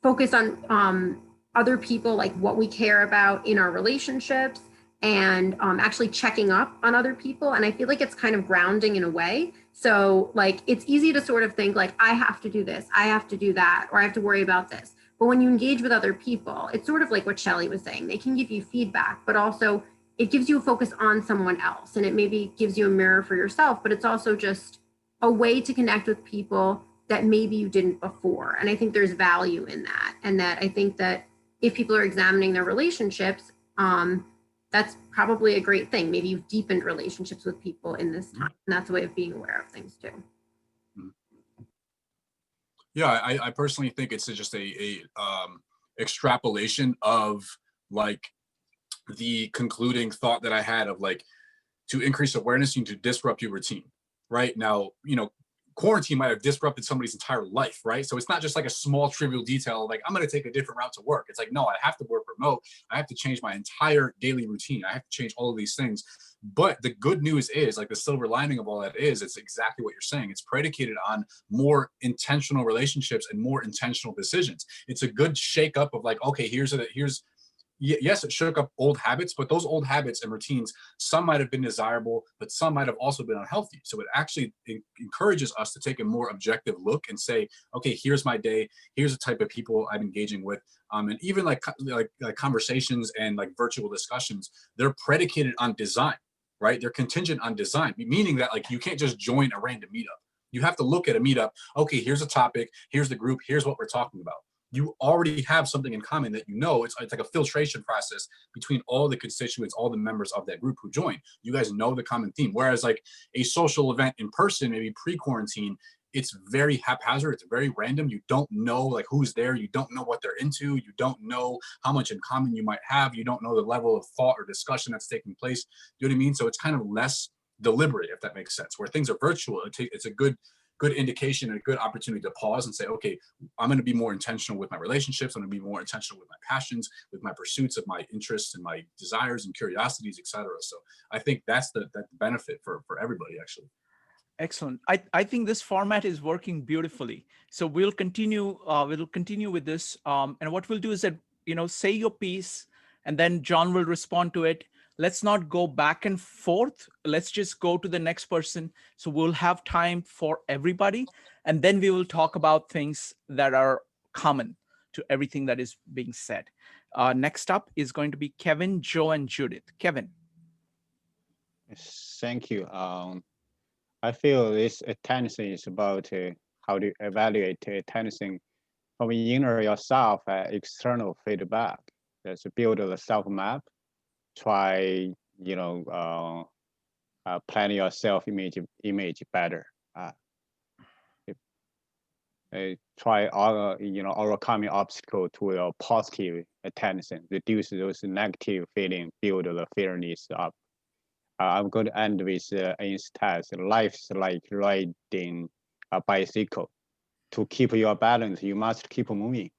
focus on other people, like what we care about in our relationships, and actually checking up on other people. And I feel like it's kind of grounding in a way. So like, it's easy to sort of think like, I have to do this, I have to do that, or I have to worry about this. But when you engage with other people, it's sort of like what Shelley was saying. They can give you feedback, but also it gives you a focus on someone else. And it maybe gives you a mirror for yourself, but it's also just a way to connect with people that maybe you didn't before. And I think there's value in that. And that I think that if people are examining their relationships, that's probably a great thing. Maybe you've deepened relationships with people in this time, and that's a way of being aware of things too. Yeah, I personally think it's just a extrapolation of like the concluding thought that I had of like, to increase awareness, you need to disrupt your routine. Right now, quarantine might have disrupted somebody's entire life, right? So it's not just like a small trivial detail, like I'm going to take a different route to work. It's like, no, I have to work remote. I have to change my entire daily routine. I have to change all of these things. But the good news is, like the silver lining of all that is, it's exactly what you're saying. It's predicated on more intentional relationships and more intentional decisions. It's a good shake up of like, okay, yes, it shook up old habits, but those old habits and routines, some might have been desirable, but some might have also been unhealthy. So it actually encourages us to take a more objective look and say, okay, here's my day. Here's the type of people I'm engaging with. And even like conversations and like virtual discussions, they're predicated on design, right? They're contingent on design, meaning that like you can't just join a random meetup. You have to look at a meetup. Okay, here's a topic. Here's the group. Here's what we're talking about. You already have something in common that it's like a filtration process between all the constituents, all the members of that group who join. You guys know the common theme. Whereas like a social event in person, maybe pre-quarantine, it's very haphazard. It's very random. You don't know like who's there. You don't know what they're into. You don't know how much in common you might have. You don't know the level of thought or discussion that's taking place. You know what I mean? So it's kind of less deliberate, if that makes sense. Where things are virtual, it's a good good indication and a good opportunity to pause and say, okay, I'm going to be more intentional with my relationships. I'm going to be more intentional with my passions, with my pursuits of my interests and my desires and curiosities, etc. So I think that's the benefit for everybody, actually. Excellent. I think this format is working beautifully. So we'll continue with this. And what we'll do is that, say your piece, and then John will respond to it. Let's not go back and forth. Let's just go to the next person. So we'll have time for everybody. And then we will talk about things that are common to everything that is being said. Next up is going to be Kevin, Joe, and Judith. Kevin. Thank you. I feel this attention is about how to evaluate attention from inner yourself and external feedback. Let's build a self map. Try, plan your self image better. Try overcoming obstacle to a positive attention. Reduce those negative feelings. Build the fairness up. I'm going to end with instead, life's like riding a bicycle. To keep your balance, you must keep moving.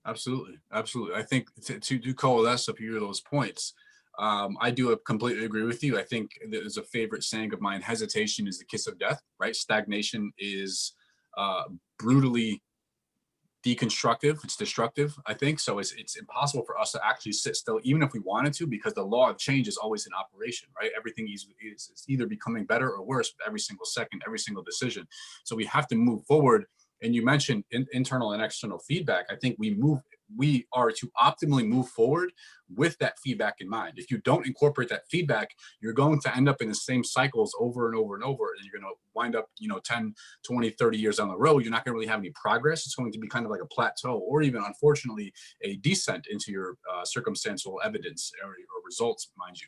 Absolutely, absolutely. I think to do coalesce a few of those points, I do completely agree with you. I think there's a favorite saying of mine: hesitation is the kiss of death, right? Stagnation is brutally deconstructive, it's destructive, I think. So it's impossible for us to actually sit still, even if we wanted to, because the law of change is always in operation, right? Everything is either becoming better or worse every single second, every single decision. So we have to move forward. And you mentioned internal and external feedback. I think we are to optimally move forward with that feedback in mind. If you don't incorporate that feedback, you're going to end up in the same cycles over and over and over. And you're going to wind up, 10, 20, 30 years down the road, you're not going to really have any progress. It's going to be kind of like a plateau, or even, unfortunately, a descent into your circumstantial evidence or results, mind you.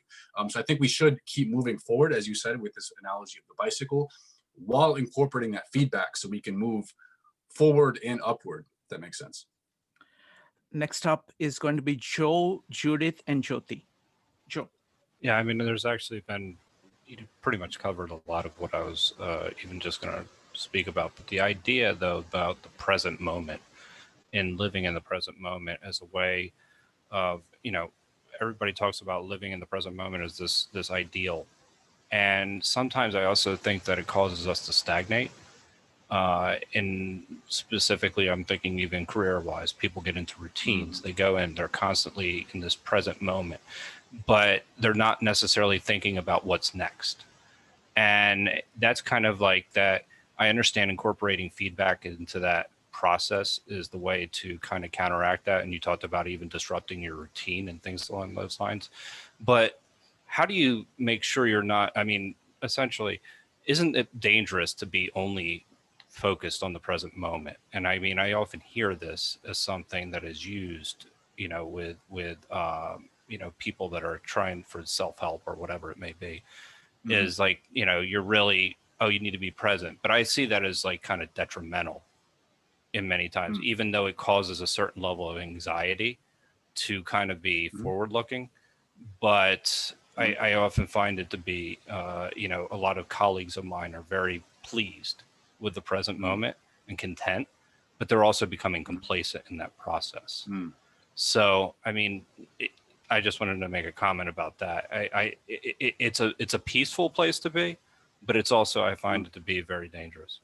So I think we should keep moving forward, as you said, with this analogy of the bicycle, while incorporating that feedback so we can move forward and upward, if that makes sense. Next up is going to be Joe, Judith, and Jyoti. Joe. Yeah, I mean, there's actually been, you pretty much covered a lot of what I was even just going to speak about. But the idea, though, about the present moment and living in the present moment as a way of, everybody talks about living in the present moment as this ideal. And sometimes I also think that it causes us to stagnate. And specifically, I'm thinking even career-wise, people get into routines. They go in, they're constantly in this present moment, but they're not necessarily thinking about what's next. And that's kind of like that. I understand incorporating feedback into that process is the way to kind of counteract that. And you talked about even disrupting your routine and things along those lines. But how do you make sure you're not, essentially, isn't it dangerous to be only focused on the present moment? And I often hear this as something that is used, with people that are trying for self-help or whatever it may be, is like, you're really, you need to be present. But I see that as like kind of detrimental in many times, even though it causes a certain level of anxiety to kind of be forward looking. But I often find it to be, a lot of colleagues of mine are very pleased with the present moment and content, but they're also becoming complacent in that process. So, I just wanted to make a comment about that. It's a peaceful place to be, but it's also, I find it to be very dangerous.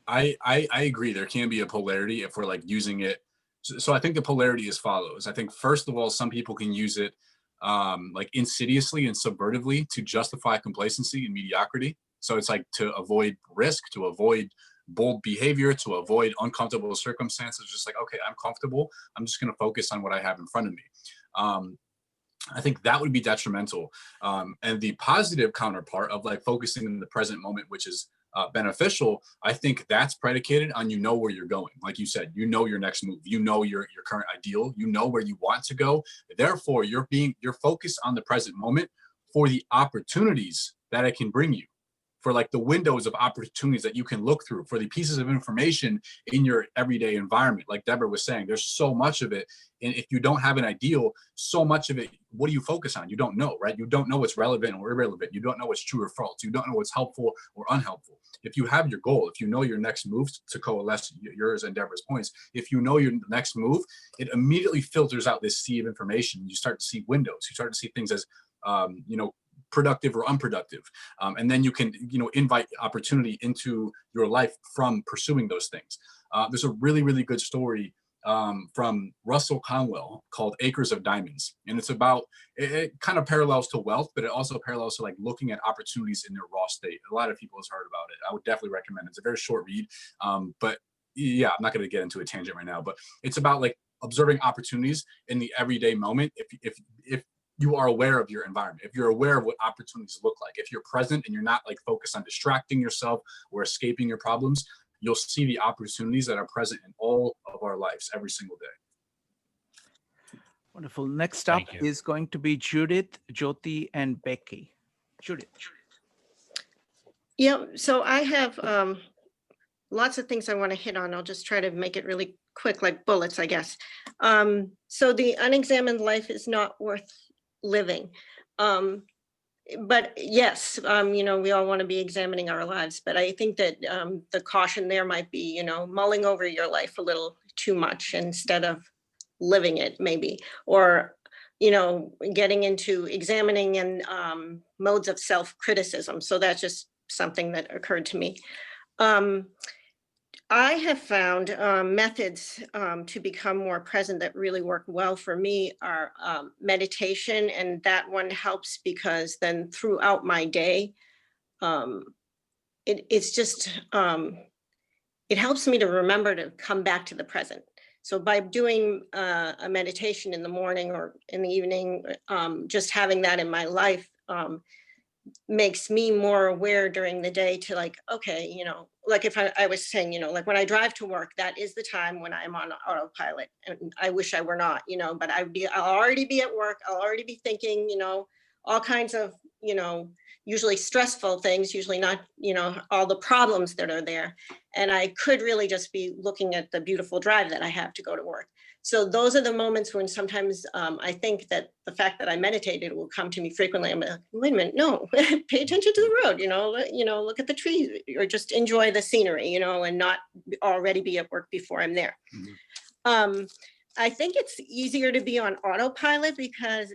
I agree. There can be a polarity if we're like using it. So I think the polarity is follows. I think first of all, some people can use it like insidiously and subvertively to justify complacency and mediocrity. So it's like to avoid risk, to avoid bold behavior, to avoid uncomfortable circumstances. Just like, okay, I'm comfortable. I'm just going to focus on what I have in front of me. I think that would be detrimental. And the positive counterpart of like focusing in the present moment, which is beneficial, I think that's predicated on where you're going. Like you said, your next move, your current ideal, where you want to go. Therefore, you're focused on the present moment for the opportunities that it can bring you. for like the windows of opportunities that you can look through, for the pieces of information in your everyday environment. Like Deborah was saying, there's so much of it. And if you don't have an ideal, so much of it, what do you focus on? You don't know, right? You don't know what's relevant or irrelevant. You don't know what's true or false. You don't know what's helpful or unhelpful. If you have your goal, if you know your next move, to coalesce yours and Deborah's points, if you know your next move, it immediately filters out this sea of information. You start to see windows. You start to see things as, productive or unproductive. And then you can, invite opportunity into your life from pursuing those things. There's a really, really good story from Russell Conwell called Acres of Diamonds. And it's about, it kind of parallels to wealth, but it also parallels to like looking at opportunities in their raw state. A lot of people have heard about it. I would definitely recommend it. It's a very short read, but yeah, I'm not going to get into a tangent right now, but it's about like observing opportunities in the everyday moment. If you are aware of your environment, if you're aware of what opportunities look like, if you're present and you're not like focused on distracting yourself or escaping your problems, you'll see the opportunities that are present in all of our lives every single day. Wonderful. Next up is going to be Judith, Jyoti, and Becky. Judith. Yeah, so I have lots of things I want to hit on. I'll just try to make it really quick, like bullets, I guess. So the unexamined life is not worth living. But yes, we all want to be examining our lives, but I think that the caution there might be, mulling over your life a little too much instead of living it maybe, or, getting into examining and modes of self-criticism. So that's just something that occurred to me. I have found methods to become more present that really work well for me are meditation, and that one helps because then throughout my day, it's just, it helps me to remember to come back to the present. So by doing a meditation in the morning or in the evening, just having that in my life makes me more aware during the day to like, okay, like if I was saying, like when I drive to work, that is the time when I'm on autopilot, and I wish I were not, but I'll already be at work. I'll already be thinking, all kinds of, usually stressful things, usually not, all the problems that are there. And I could really just be looking at the beautiful drive that I have to go to work. So those are the moments when sometimes I think that the fact that I meditated will come to me frequently. I'm like, wait a minute, no, pay attention to the road, look at the trees, or just enjoy the scenery, and not already be at work before I'm there. Mm-hmm. I think it's easier to be on autopilot because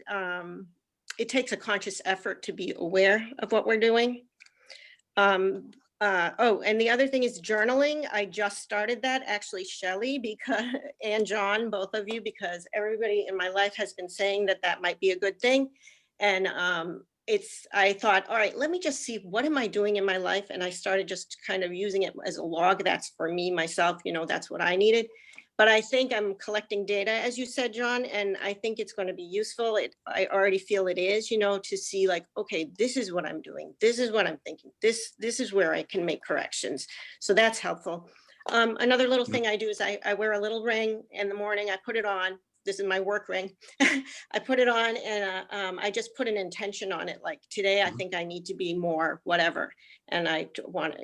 it takes a conscious effort to be aware of what we're doing. And the other thing is journaling. I just started that, actually, Shelley, and John, both of you, because everybody in my life has been saying that might be a good thing. And I thought, all right, let me just see, what am I doing in my life? And I started just kind of using it as a log. That's for me, myself, that's what I needed. But I think I'm collecting data, as you said, John, and I think it's going to be useful. I already feel it is, to see like, okay, this is what I'm doing. This is what I'm thinking. This is where I can make corrections. So that's helpful. Another little thing I do is I wear a little ring in the morning. I put it on. This is my work ring. I put it on and I just put an intention on it. Like today, I think I need to be more whatever. And I want,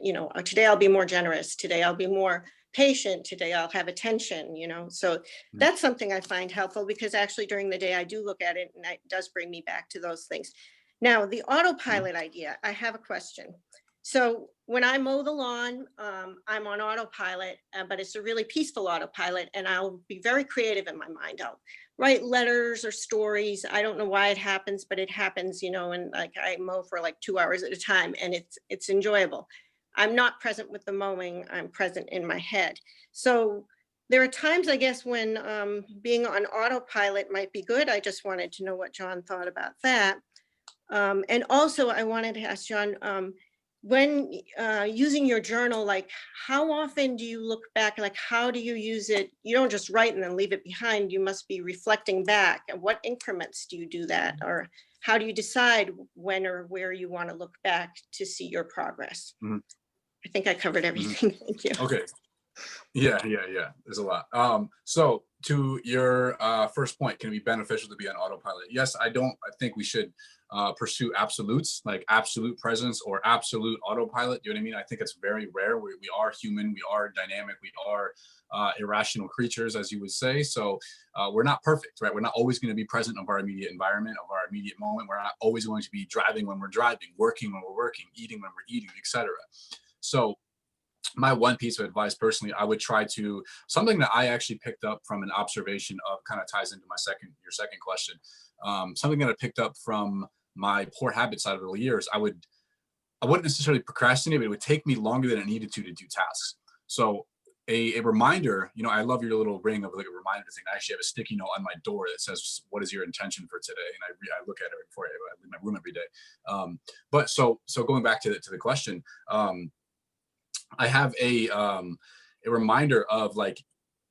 today I'll be more generous. Today I'll be more patient. Today I'll have attention, so that's something I find helpful because actually during the day I do look at it and it does bring me back to those things. Now the autopilot idea, I have a question. So when I mow the lawn, I'm on autopilot, but it's a really peaceful autopilot, and I'll be very creative in my mind. I'll write letters or stories. I don't know why it happens, but it happens, and like I mow for like 2 hours at a time, and it's enjoyable. I'm not present with the mowing, I'm present in my head. So there are times, I guess, when being on autopilot might be good. I just wanted to know what John thought about that. And also I wanted to ask John, when using your journal, like how often do you look back? Like how do you use it? You don't just write and then leave it behind. You must be reflecting back. And what increments do you do that? Or how do you decide when or where you want to look back to see your progress? Mm-hmm. I think I covered everything. Thank you. Okay. Yeah. There's a lot. So to your first point, can it be beneficial to be on autopilot? Yes, I think we should pursue absolutes, like absolute presence or absolute autopilot. You know what I mean? I think it's very rare. We are human, we are dynamic, we are irrational creatures, as you would say. So we're not perfect, right? We're not always going to be present of our immediate environment, of our immediate moment. We're not always going to be driving when we're driving, working when we're working, eating when we're eating, etc. So my one piece of advice personally, I would try to, something that I actually picked up from an observation of, kind of ties into your second question. Something that I picked up from my poor habits out of the years, I wouldn't necessarily procrastinate, but it would take me longer than it needed to do tasks. So a reminder, you know, I love your little ring of like a reminder thing. I actually have a sticky note on my door that says, "What is your intention for today?" And I look at it before I leave my room every day. But so going back to the question, I have a reminder of like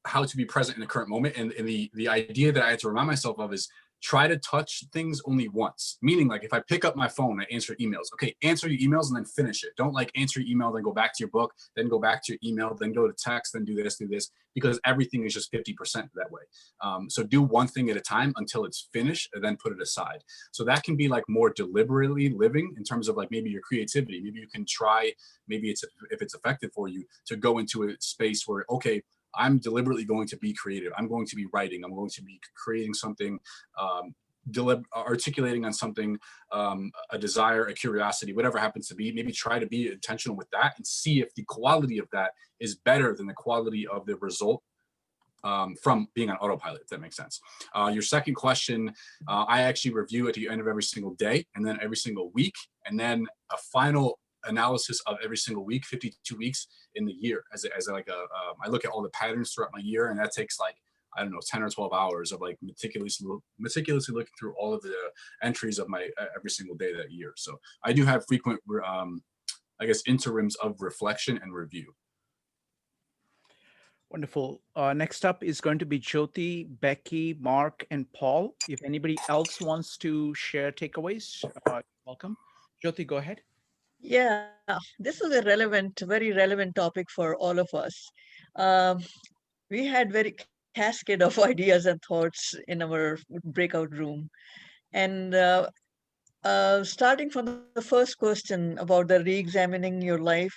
how to be present in the current moment, and the idea that I had to remind myself of is try to touch things only once. Meaning, like if I pick up my phone, I answer emails. Okay, answer your emails and then finish it. Don't like answer your email, then go back to your book, then go back to your email, then go to text, then do this, because everything is just 50% that way. So do one thing at a time until it's finished, and then put it aside. So that can be like more deliberately living in terms of like maybe your creativity. Maybe you can try, maybe it's if it's effective for you, to go into a space where, okay, I'm deliberately going to be creative. I'm going to be writing. I'm going to be creating something, articulating on something, a desire, a curiosity, whatever happens to be. Maybe try to be intentional with that and see if the quality of that is better than the quality of the result from being on autopilot, if that makes sense. Your second question, I actually review at the end of every single day, and then every single week, and then a final analysis of every single week, 52 weeks in the year, as like I look at all the patterns throughout my year, and that takes like, I don't know, 10 or 12 hours of like meticulously looking through all of the entries of my every single day that year. So I do have frequent, I guess, interims of reflection and review. Wonderful. Next up is going to be Jyoti, Becky, Mark, and Paul. If anybody else wants to share takeaways, welcome. Jyoti, go ahead. Yeah, this is a very relevant topic for all of us. We had very cascade of ideas and thoughts in our breakout room. And starting from the first question about the re-examining your life,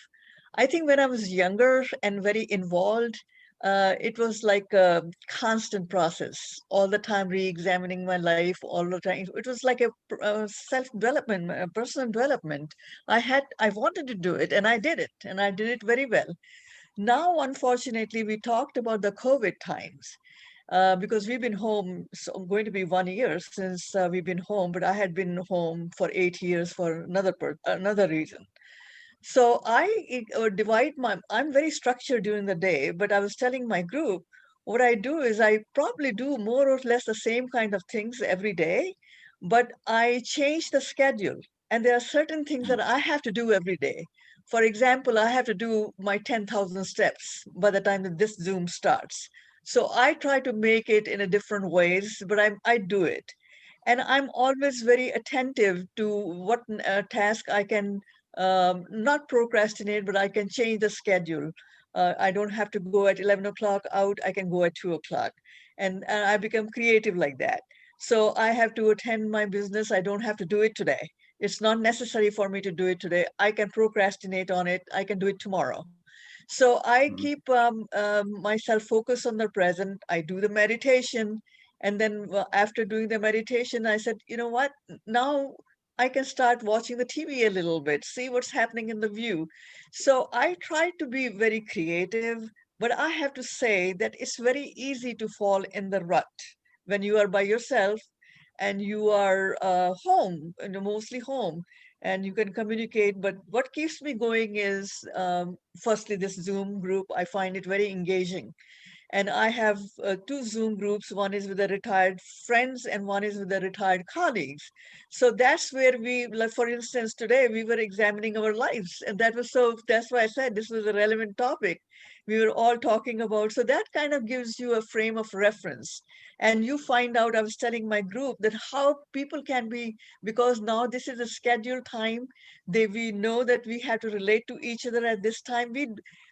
I think when I was younger and very involved, it was like a constant process, all the time re-examining my life, all the time. It was like a self-development, a personal development. I wanted to do it, and I did it very well. Now, unfortunately, we talked about the COVID times. Because we've been home, so going to be 1 year since we've been home, but I had been home for 8 years for another reason. So I'm very structured during the day, but I was telling my group, what I do is I probably do more or less the same kind of things every day, but I change the schedule. And there are certain things that I have to do every day. For example, I have to do my 10,000 steps by the time that this Zoom starts. So I try to make it in a different ways, but I do it. And I'm always very attentive to what task I can not procrastinate, but I can change the schedule. I don't have to go at 11 o'clock out, I can go at 2 o'clock. And I become creative like that. So I have to attend my business. I don't have to do it today. It's not necessary for me to do it today. I can procrastinate on it. I can do it tomorrow. So I keep myself focused on the present. I do the meditation. And then after doing the meditation, I said, you know what? Now I can start watching the TV a little bit, see what's happening in the view. So I try to be very creative, but I have to say that it's very easy to fall in the rut when you are by yourself and you are home, and mostly home, and you can communicate. But what keeps me going is firstly, this Zoom group. I find it very engaging. And I have two Zoom groups. One is with the retired friends and one is with the retired colleagues. So that's where we, like for instance, today we were examining our lives. And that's why I said this was a relevant topic. We were all talking about, so that kind of gives you a frame of reference. And you find out, I was telling my group that how people can be, because now this is a scheduled time, we know that we have to relate to each other at this time.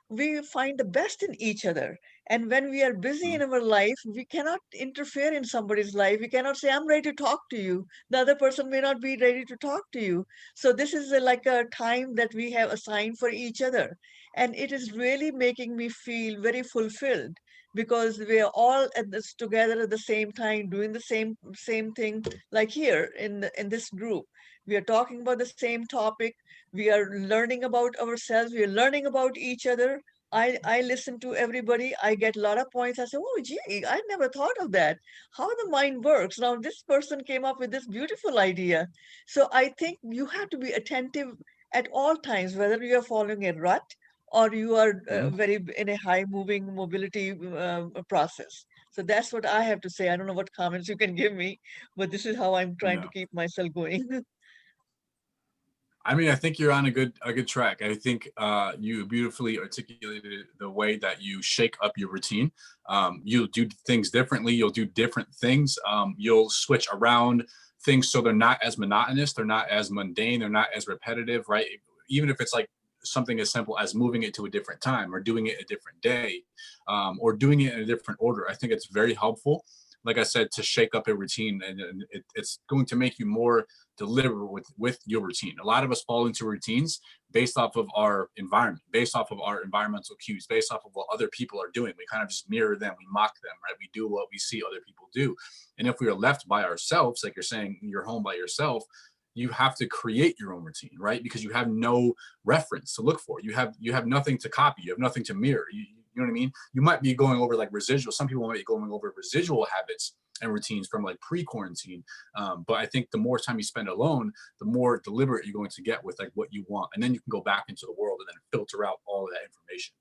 we find the best in each other. And when we are busy in our life, we cannot interfere in somebody's life. We cannot say, I'm ready to talk to you. The other person may not be ready to talk to you. So this is like a time that we have assigned for each other. And it is really making me feel very fulfilled because we are all at this together at the same time, doing the same thing, like here in this group. We are talking about the same topic. We are learning about ourselves. We are learning about each other. I listen to everybody. I get a lot of points. I say, oh, gee, I never thought of that. How the mind works. Now, this person came up with this beautiful idea. So I think you have to be attentive at all times, whether you are following a rut or you are very in a high moving mobility process. So that's what I have to say. I don't know what comments you can give me, but this is how I'm trying to keep myself going. I mean, I think you're on a good track. I think you beautifully articulated the way that you shake up your routine. You'll do things differently. You'll do different things. You'll switch around things so they're not as monotonous. They're not as mundane. They're not as repetitive, right? Even if it's like something as simple as moving it to a different time or doing it a different day or doing it in a different order. I think it's very helpful, like I said, to shake up a routine, and it's going to make you more deliberate with your routine. A lot of us fall into routines based off of our environment, based off of our environmental cues, based off of what other people are doing. We kind of just mirror them, we mock them, right? We do what we see other people do. And if we are left by ourselves, like you're saying, you're home by yourself, you have to create your own routine, right? Because you have no reference to look for. You have nothing to copy. You have nothing to mirror. You know what I mean? You might be going over like residual. Some people might be going over residual habits and routines from like pre-quarantine. But I think the more time you spend alone, the more deliberate you're going to get with like what you want. And then you can go back into the world and then filter out all of that information.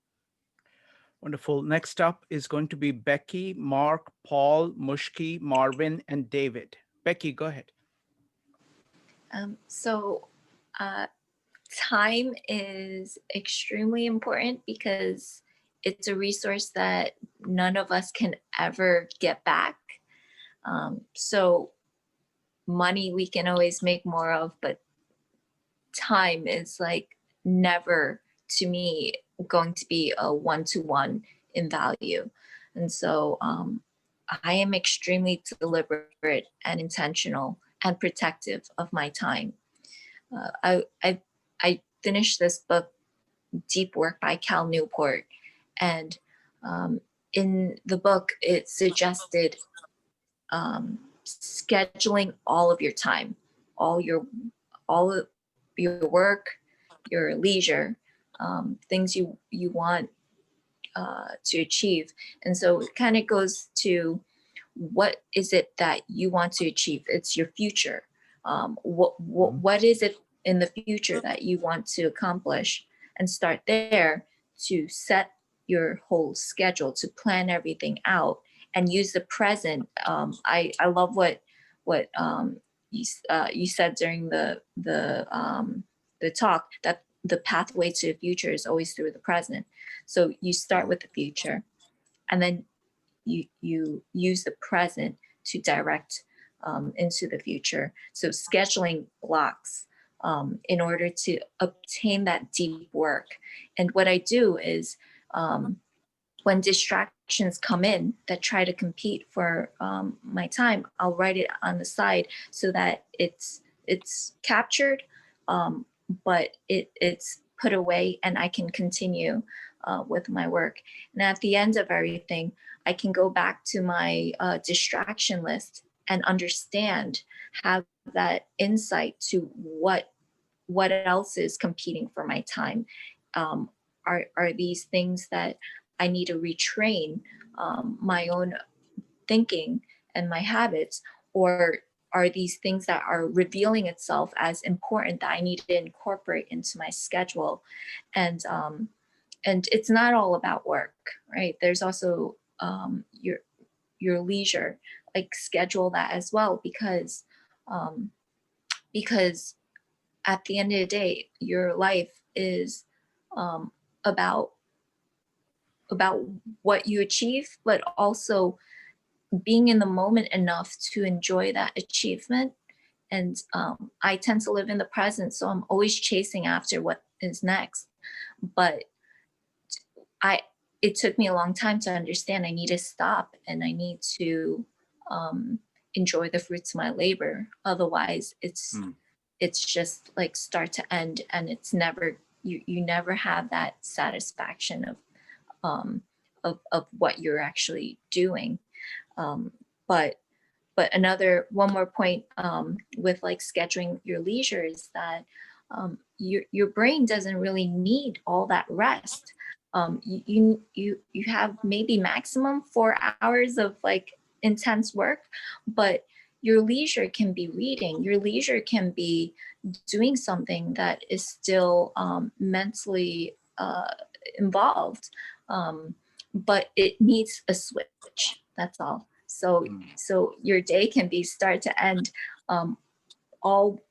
Wonderful. Next up is going to be Becky, Mark, Paul, Mushki, Marvin, and David. Becky, go ahead. Time is extremely important because it's a resource that none of us can ever get back. So money we can always make more of, but time is like never, to me, going to be a one-to-one in value. And so I am extremely deliberate and intentional and protective of my time. I finished this book, Deep Work by Cal Newport, and in the book it suggested scheduling all of your time, all of your work, your leisure, things you want to achieve. And so it kind of goes to, what is it that you want to achieve? It's your future. What is it in the future that you want to accomplish, and start there to set your whole schedule, to plan everything out and use the present. I love what you said during the talk, that the pathway to the future is always through the present. So you start with the future, and then you use the present to direct into the future. So scheduling blocks in order to obtain that deep work. And what I do is when distractions come in that try to compete for my time, I'll write it on the side so that it's captured, but it's put away and I can continue with my work. And at the end of everything, I can go back to my distraction list and understand, have that insight to what else is competing for my time. Are these things that I need to retrain my own thinking and my habits, or are these things that are revealing itself as important that I need to incorporate into my schedule? And it's not all about work, right? There's also your leisure, like schedule that as well, because at the end of the day, your life is about what you achieve, but also being in the moment enough to enjoy that achievement. And I tend to live in the present, so I'm always chasing after what is next. But it took me a long time to understand I need to stop and I need to enjoy the fruits of my labor. Otherwise it's just like start to end, and it's never, you never have that satisfaction of what you're actually doing. But one more point with like scheduling your leisure is that your brain doesn't really need all that rest. You have maybe maximum 4 hours of like intense work, but your leisure can be reading. Your leisure can be doing something that is still mentally involved, but it needs a switch. That's all. So your day can be start to end, all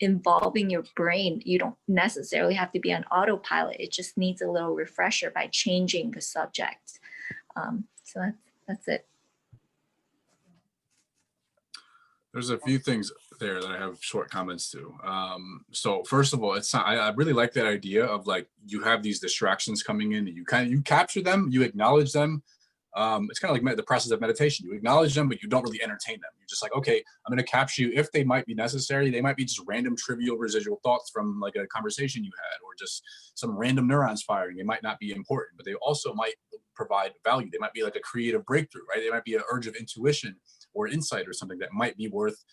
involving your brain. You don't necessarily have to be on autopilot. It just needs a little refresher by changing the subject. So that's it. There's a few things there that I have short comments to. So first of all, I really like that idea of like, you have these distractions coming in, and you capture them, you acknowledge them. It's kind of like the process of meditation. You acknowledge them, but you don't really entertain them. You're just like, okay, I'm going to capture you if they might be necessary. They might be just random trivial residual thoughts from like a conversation you had, or just some random neurons firing. They might not be important, but they also might provide value. They might be like a creative breakthrough, right? They might be an urge of intuition or insight or something that might be worth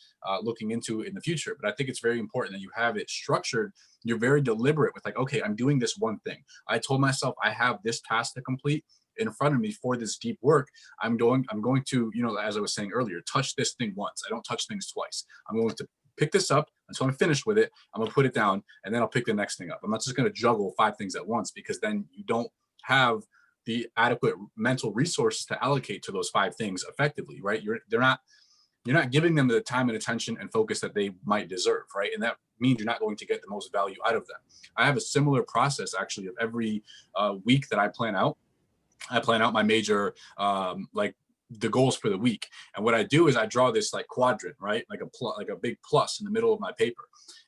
looking into in the future. But I think it's very important that you have it structured. You're very deliberate with like, okay, I'm doing this one thing. I told myself I have this task to complete in front of me for this deep work. I'm going to, as I was saying earlier, touch this thing once. I don't touch things twice. I'm going to pick this up until I'm finished with it. I'm going to put it down, and then I'll pick the next thing up. I'm not just going to juggle 5 things at once, because then you don't have the adequate mental resources to allocate to those 5 things effectively, right? You're not giving them the time and attention and focus that they might deserve, right? And that means you're not going to get the most value out of them. I have a similar process actually of every week that I plan out. I plan out my major, like the goals for the week. And what I do is I draw this like quadrant, right? Like a big plus in the middle of my paper.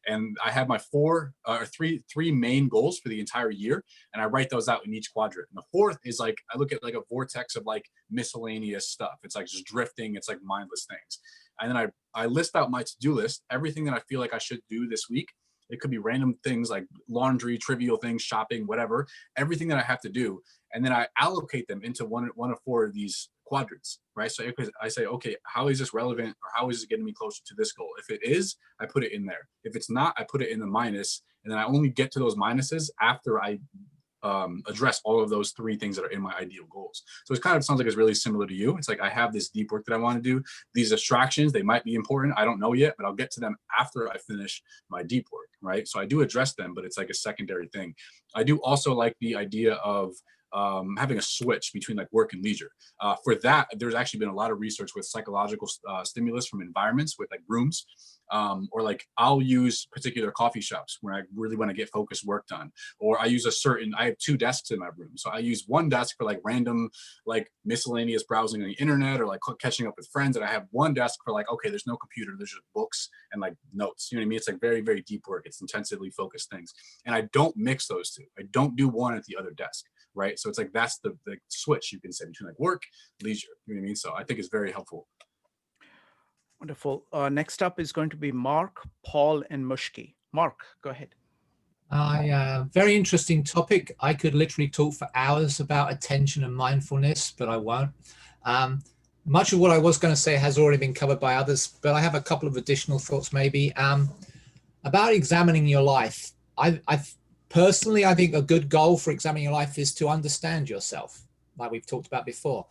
And I have my three main goals for the entire year. And I write those out in each quadrant. And the 4th is like, I look at like a vortex of like miscellaneous stuff. It's like just drifting. It's like mindless things. And then I list out my to-do list, everything that I feel like I should do this week. It could be random things like laundry, trivial things, shopping, whatever, everything that I have to do. And then I allocate them into one of 4 of these quadrants, right? So I say, okay, how is this relevant, or how is it getting me closer to this goal? If it is, I put it in there. If it's not, I put it in the minus. And then I only get to those minuses after I address all of those 3 things that are in my ideal goals. So it kind of sounds like it's really similar to you. It's like, I have this deep work that I want to do. These distractions, they might be important. I don't know yet, but I'll get to them after I finish my deep work, right? So I do address them, but it's like a secondary thing. I do also like the idea of having a switch between like work and leisure. For that, there's actually been a lot of research with psychological stimulus from environments with like rooms, or like I'll use particular coffee shops where I really want to get focused work done. Or I have 2 desks in my room. So I use one desk for like random, like miscellaneous browsing on the internet or like catching up with friends. And I have one desk for like, okay, there's no computer, there's just books and like notes. You know what I mean? It's like very, very deep work. It's intensively focused things. And I don't mix those 2. I don't do one at the other desk. Right. So it's like, that's the switch you can say between like work, leisure. You know what I mean? So I think it's very helpful. Wonderful. Next up is going to be Mark, Paul, and Mushki. Mark, go ahead. Very interesting topic. I could literally talk for hours about attention and mindfulness, but I won't. Much of what I was going to say has already been covered by others, but I have a couple of additional thoughts maybe. About examining your life. Personally, I think a good goal for examining your life is to understand yourself, like we've talked about before.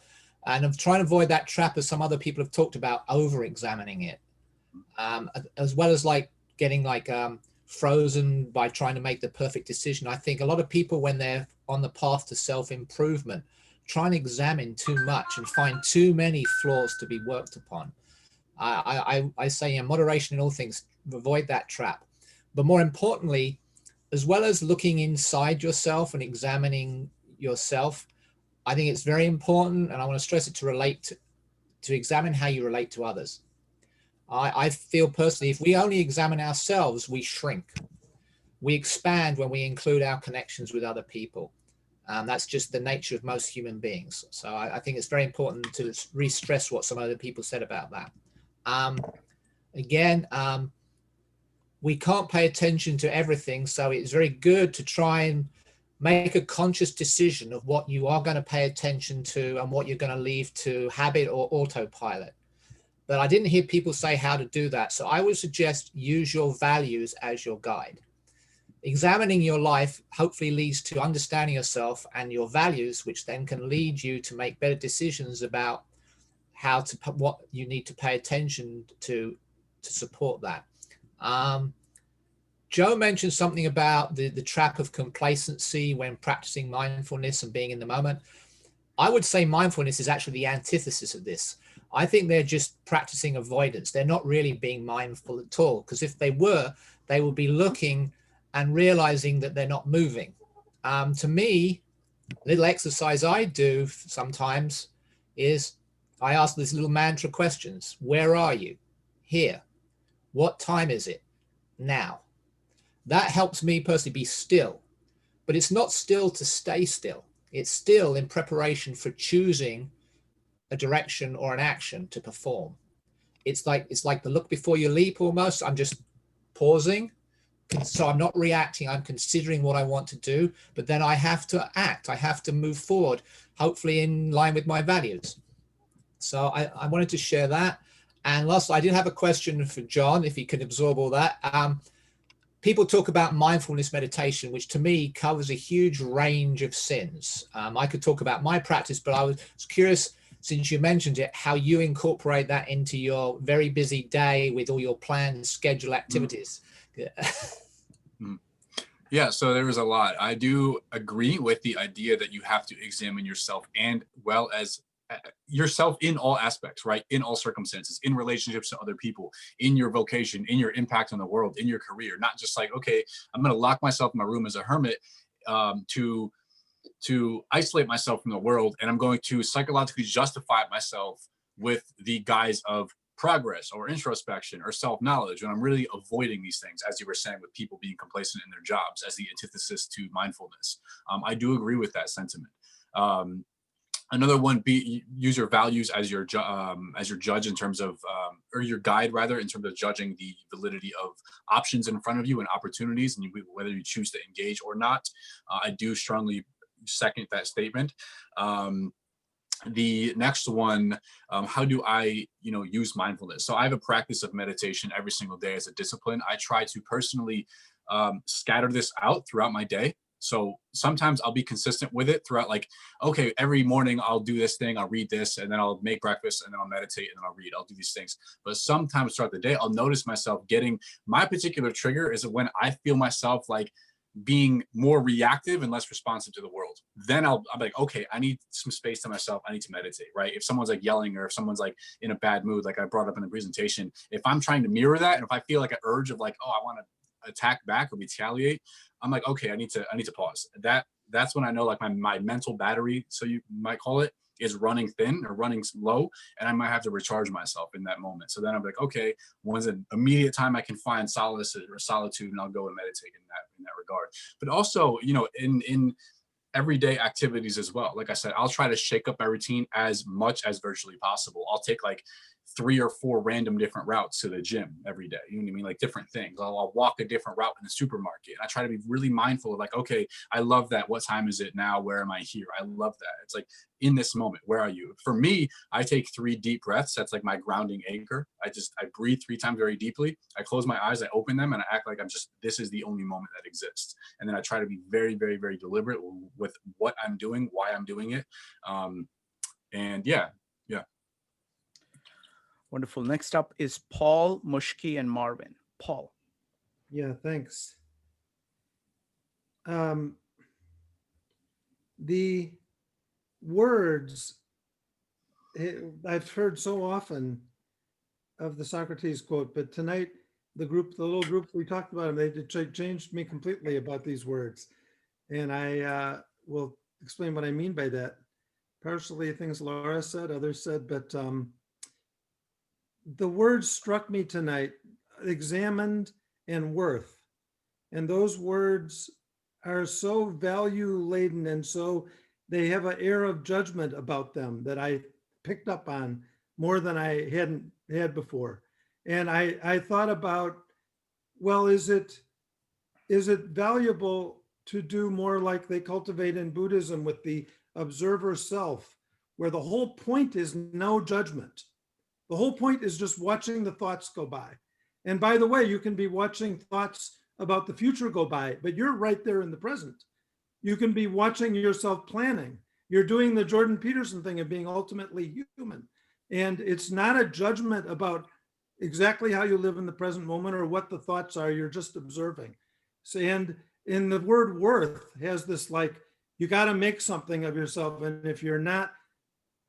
And I'm trying to avoid that trap, as some other people have talked about, over-examining it, as well as like getting like frozen by trying to make the perfect decision. I think a lot of people, when they're on the path to self-improvement, try and examine too much and find too many flaws to be worked upon. I say in moderation in all things, avoid that trap. But more importantly, as well as looking inside yourself and examining yourself, I think it's very important, and I want to stress it, to examine how you relate to others. I feel personally, if we only examine ourselves, we shrink. We expand when we include our connections with other people. That's just the nature of most human beings. So I think it's very important to re-stress what some other people said about that. Again, we can't pay attention to everything, so it's very good to try and make a conscious decision of what you are going to pay attention to and what you're going to leave to habit or autopilot. But I didn't hear people say how to do that. So I would suggest use your values as your guide. Examining your life hopefully leads to understanding yourself and your values, which then can lead you to make better decisions about how to, what you need to pay attention to support that. Joe mentioned something about the trap of complacency when practicing mindfulness and being in the moment. I would say mindfulness is actually the antithesis of this. I think they're just practicing avoidance. They're not really being mindful at all, because if they were, they would be looking and realizing that they're not moving. To me, a little exercise I do sometimes is I ask these little mantra questions. Where are you? Here. What time is it? Now. That helps me personally be still, but it's not still to stay still. It's still in preparation for choosing a direction or an action to perform. It's like the look before you leap almost. I'm just pausing. So I'm not reacting. I'm considering what I want to do, but then I have to act. I have to move forward, hopefully in line with my values. So I wanted to share that. And last, I did have a question for John, if he could absorb all that. People talk about mindfulness meditation, which to me covers a huge range of sins. I could talk about my practice, but I was curious, since you mentioned it, how you incorporate that into your very busy day with all your planned schedule activities. Yeah, so there was a lot. I do agree with the idea that you have to examine yourself and well as yourself in all aspects, right? In all circumstances, in relationships to other people, in your vocation, in your impact on the world, in your career, not just like, okay, I'm going to lock myself in my room as a hermit to isolate myself from the world. And I'm going to psychologically justify myself with the guise of progress or introspection or self-knowledge. And I'm really avoiding these things, as you were saying, with people being complacent in their jobs as the antithesis to mindfulness. I do agree with that sentiment. Another one, use your values as your judge in terms of, or your guide rather, in terms of judging the validity of options in front of you and opportunities, and whether you choose to engage or not. I do strongly second that statement. The next one, how do I, use mindfulness? So I have a practice of meditation every single day as a discipline. I try to personally scatter this out throughout my day. So sometimes I'll be consistent with it throughout, like, okay, every morning I'll do this thing, I'll read this, and then I'll make breakfast, and then I'll meditate, and then I'll read, I'll do these things. But sometimes throughout the day, I'll notice myself getting, my particular trigger is when I feel myself like being more reactive and less responsive to the world. Then I'm like, okay, I need some space to myself. I need to meditate, right? If someone's like yelling, or if someone's like in a bad mood, like I brought up in the presentation, if I'm trying to mirror that, and if I feel like an urge of like, oh, I want to attack back or retaliate, I'm like, okay, I need to pause. That's when I know, like, my mental battery, so you might call it, is running thin or running low, and I might have to recharge myself in that moment. So then I'm like, okay, when's an immediate time I can find solace or solitude, and I'll go and meditate in that regard. But also, in everyday activities as well. Like I said, I'll try to shake up my routine as much as virtually possible. I'll take like 3 or 4 random different routes to the gym every day. You know what I mean? Like different things. I'll walk a different route in the supermarket. And I try to be really mindful of like, okay, I love that. What time is it now? Where am I here? I love that. It's like, in this moment, where are you? For me, I take 3 deep breaths. That's like my grounding anchor. I breathe 3 times very deeply. I close my eyes, I open them, and I act like this is the only moment that exists. And then I try to be very, very, very deliberate with what I'm doing, why I'm doing it. And yeah. Wonderful. Next up is Paul, Mushki, and Marvin. Paul. Yeah, thanks. The words I've heard so often of the Socrates quote, but tonight the little group we talked about them, they changed me completely about these words, and I will explain what I mean by that. Partially things Laura said, others said, but the words struck me tonight: examined and worth. And those words are so value laden, and so they have an air of judgment about them that I picked up on more than I hadn't had before. And I thought about, well, is it valuable to do more like they cultivate in Buddhism with the observer self, where the whole point is no judgment. The whole point is just watching the thoughts go by. And by the way, you can be watching thoughts about the future go by, but you're right there in the present. You can be watching yourself planning. You're doing the Jordan Peterson thing of being ultimately human. And it's not a judgment about exactly how you live in the present moment or what the thoughts are. You're just observing. So, and in the word worth has this, like, you got to make something of yourself. And if you're not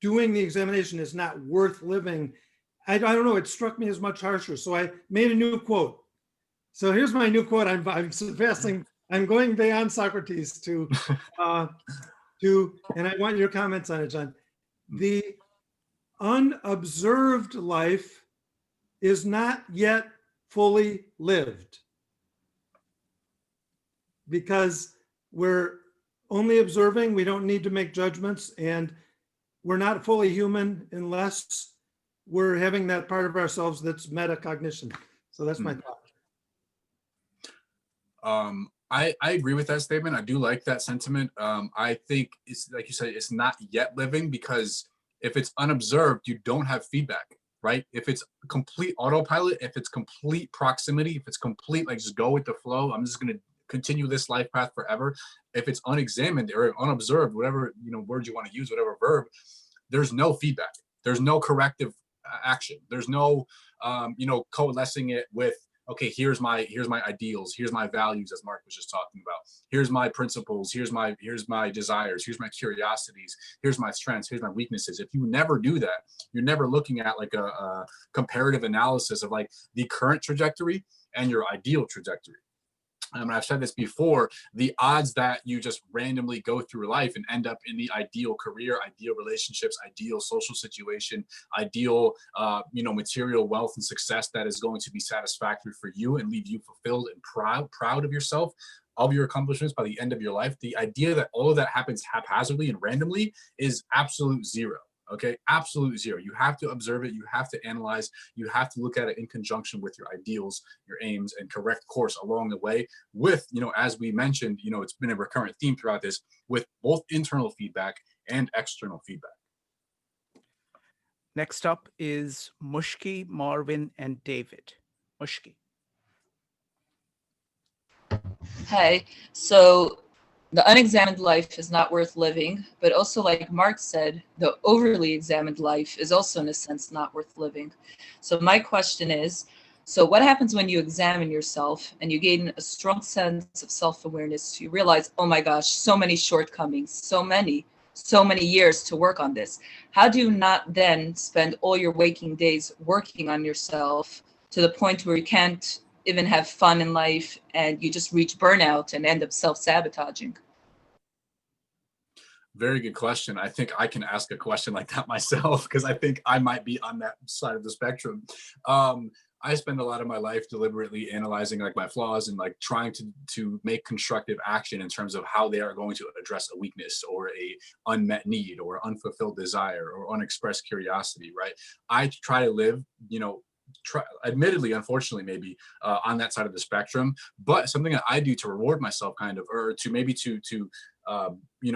doing the examination, it's not worth living. I don't know, it struck me as much harsher. So I made a new quote. So here's my new quote. I'm surpassing, I'm going beyond Socrates to, and I want your comments on it, John. The unobserved life is not yet fully lived, because we're only observing, we don't need to make judgments, and we're not fully human unless we're having that part of ourselves that's metacognition. So that's my thought. I agree with that statement. I do like that sentiment. I think it's like you said, it's not yet living, because if it's unobserved, you don't have feedback, right? If it's complete autopilot, if it's complete proximity, if it's complete, like, just go with the flow, I'm just going to continue this life path forever. If it's unexamined or unobserved, whatever, word you want to use, whatever verb, there's no feedback. There's no corrective action. There's no, coalescing it with, okay, here's my ideals, here's my values, as Mark was just talking about. Here's my principles, here's my desires, here's my curiosities, here's my strengths, here's my weaknesses. If you never do that, you're never looking at like a comparative analysis of like the current trajectory and your ideal trajectory. I've said this before, the odds that you just randomly go through life and end up in the ideal career, ideal relationships, ideal social situation, ideal, material wealth and success that is going to be satisfactory for you and leave you fulfilled and proud of yourself, of your accomplishments by the end of your life, the idea that all of that happens haphazardly and randomly is absolute zero. Okay, absolute zero. You have to observe it. You have to analyze. You have to look at it in conjunction with your ideals, your aims, and correct course along the way with, as we mentioned, it's been a recurrent theme throughout this, with both internal feedback and external feedback. Next up is Mushki, Marvin, and David. Mushki. Hi. So the unexamined life is not worth living, but also, like Mark said, the overly examined life is also in a sense not worth living. So my question is, so what happens when you examine yourself and you gain a strong sense of self-awareness? You realize, oh my gosh, so many shortcomings, so many years to work on this. How do you not then spend all your waking days working on yourself to the point where you can't even have fun in life and you just reach burnout and end up self-sabotaging? Very good question. I think I can ask a question like that myself, because I think I might be on that side of the spectrum. I spend a lot of my life deliberately analyzing like my flaws and like trying to make constructive action in terms of how they are going to address a weakness or a unmet need or unfulfilled desire or unexpressed curiosity, right? I try to live, admittedly, unfortunately, maybe on that side of the spectrum, but something that I do to reward myself kind of, or to maybe to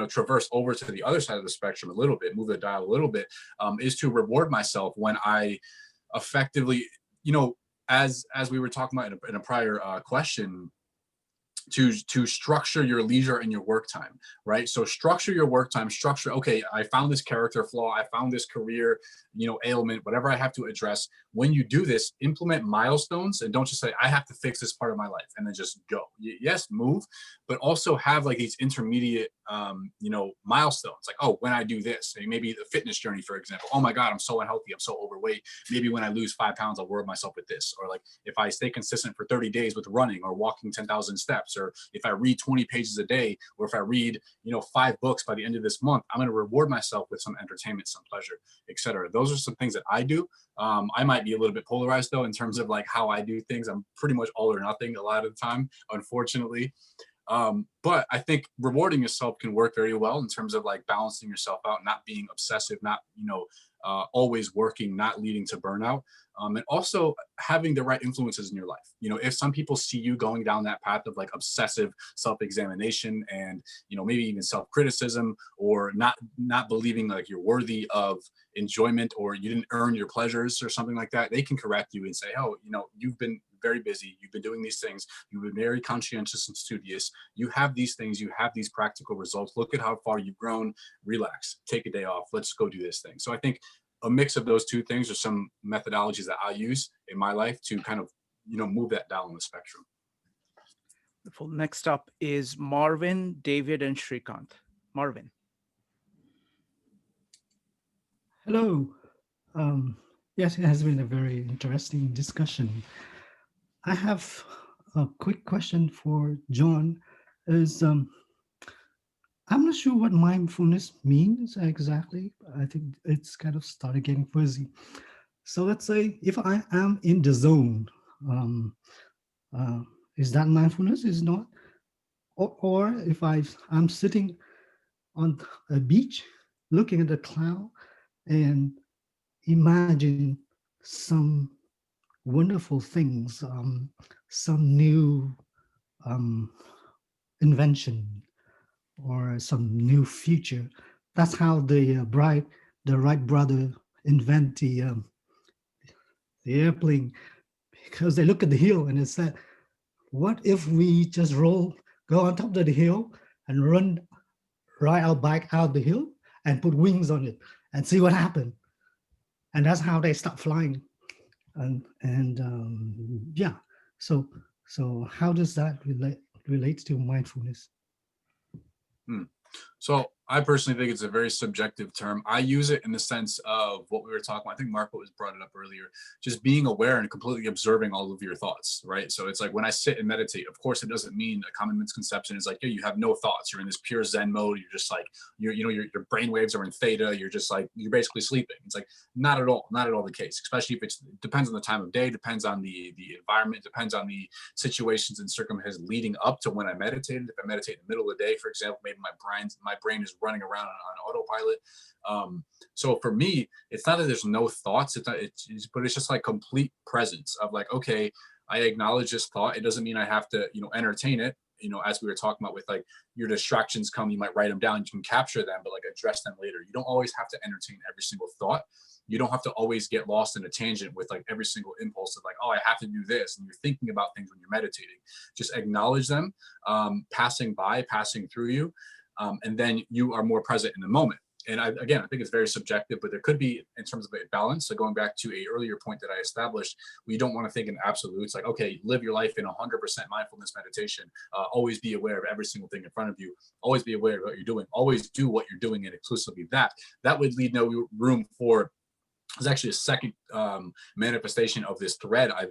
traverse over to the other side of the spectrum a little bit, move the dial a little bit, is to reward myself when I effectively, as we were talking about in a prior question, to structure your leisure and your work time, right? So structure your work time, okay, I found this character flaw, I found this career, ailment, whatever I have to address. When you do this, implement milestones and don't just say, I have to fix this part of my life and then just go. Yes, move, but also have like these intermediate, milestones. Like, oh, when I do this, maybe the fitness journey, for example, oh my God, I'm so unhealthy, I'm so overweight. Maybe when I lose 5 pounds, I'll reward myself with this. Or like if I stay consistent for 30 days with running or walking 10,000 steps, or if I read 20 pages a day, or if I read, 5 books by the end of this month, I'm going to reward myself with some entertainment, some pleasure, etc. Those are some things that I do. I might be a little bit polarized though, in terms of like how I do things. I'm pretty much all or nothing a lot of the time, unfortunately. But I think rewarding yourself can work very well in terms of like balancing yourself out, not being obsessive, not, always working, not leading to burnout. And also having the right influences in your life. If some people see you going down that path of like obsessive self-examination and, maybe even self-criticism, or not believing like you're worthy of enjoyment, or you didn't earn your pleasures or something like that, they can correct you and say, oh, you've been very busy, you've been doing these things, you've been very conscientious and studious, you have these things, you have these practical results, look at how far you've grown, relax, take a day off, let's go do this thing. So I think a mix of those two things are some methodologies that I use in my life to kind of, move that down the spectrum. Next up is Marvin, David, and Shrikant. Marvin. Hello. Yes, it has been a very interesting discussion. I have a quick question for John. I'm not sure what mindfulness means exactly. I think it's kind of started getting fuzzy. So let's say if I am in the zone, is that mindfulness? Is not? Or if I'm sitting on a beach looking at the cloud and imagine some wonderful things, some new invention or some new future. That's how the Wright brother invent the airplane, because they look at the hill and it said, what if we just go on top of the hill and ride our bike out the hill and put wings on it and see what happens. And that's how they start flying. Yeah, so how does that relate to mindfulness? So I personally think it's a very subjective term. I use it in the sense of what we were talking about. I think Marco was brought it up earlier, just being aware and completely observing all of your thoughts, right? So it's like when I sit and meditate, of course, it doesn't mean a common misconception is like, yeah, you have no thoughts. You're in this pure Zen mode. You're just like, your brain waves are in theta. You're just like, you're basically sleeping. It's like, not at all the case, especially if it depends on the time of day, depends on the environment, depends on the situations and circumstances leading up to when I meditated. If I meditate in the middle of the day, for example, maybe my brain is running around on autopilot. So for me, it's not that there's no thoughts, but it's just like complete presence of like, okay, I acknowledge this thought. It doesn't mean I have to, entertain it. As we were talking about with like your distractions come, you might write them down, you can capture them, but like address them later. You don't always have to entertain every single thought. You don't have to always get lost in a tangent with like every single impulse of like, oh, I have to do this. And you're thinking about things when you're meditating. Just acknowledge them, passing through you. And then you are more present in the moment. And I think it's very subjective, but there could be, in terms of a balance. So going back to a earlier point that I established, we don't want to think in absolutes, like, okay, live your life in 100% mindfulness meditation. Always be aware of every single thing in front of you. Always be aware of what you're doing. Always do what you're doing, and exclusively that. That would leave no room for. There's actually a second manifestation of this thread I've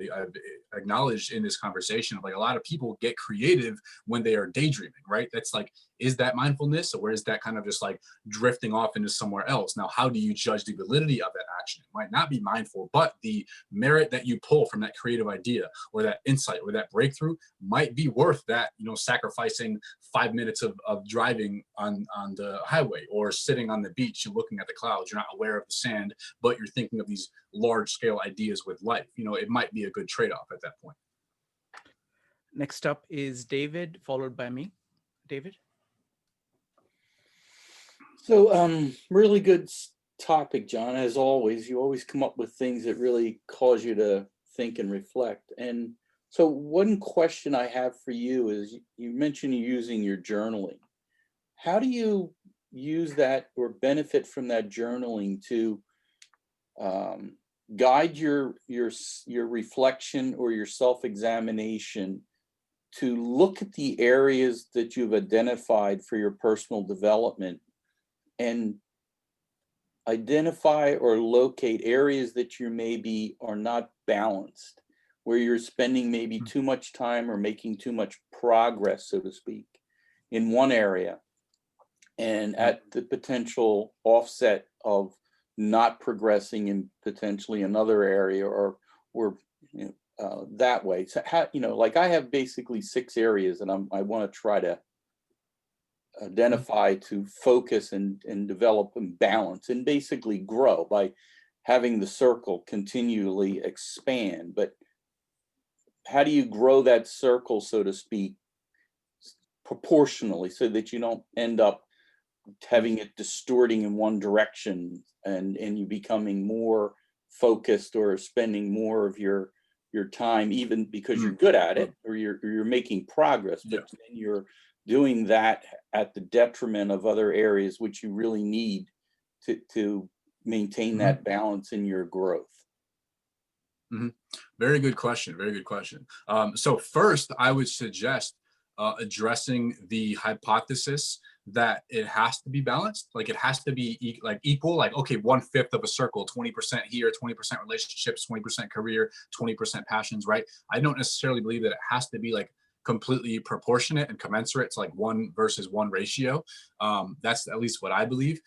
acknowledged in this conversation. Like a lot of people get creative when they are daydreaming, right? That's like, is that mindfulness, or is that kind of just like drifting off into somewhere else? Now, how do you judge the validity of that action? It might not be mindful, but the merit that you pull from that creative idea or that insight or that breakthrough might be worth that, sacrificing 5 minutes of driving on the highway, or sitting on the beach and looking at the clouds. You're not aware of the sand, but you're thinking of these large scale ideas with life. It might be a good trade-off at that point. Next up is David, followed by me. David. So really good topic, John. As always, you always come up with things that really cause you to think and reflect. And so one question I have for you is, you mentioned using your journaling. How do you use that or benefit from that journaling to guide your reflection or your self-examination, to look at the areas that you've identified for your personal development and identify or locate areas that you maybe are not balanced, where you're spending maybe too much time or making too much progress, so to speak, in one area, and at the potential offset of not progressing in potentially another area, or that way. So how, like I have basically 6 areas and I want to try to identify to focus and develop and balance and basically grow by having the circle continually expand. But how do you grow that circle, so to speak, proportionally so that you don't end up having it distorting in one direction and you becoming more focused or spending more of your time, even because you're good at it or you're making progress, but then you're doing that at the detriment of other areas which you really need to maintain that balance in your growth? Very good question. Very good question. So first, I would suggest addressing the hypothesis that it has to be balanced, like it has to be equal, like, okay, 1/5 of a circle, 20% here, 20% relationships, 20% career, 20% passions, right? I don't necessarily believe that it has to be like completely proportionate and commensurate to like 1:1 ratio. That's at least what I believe.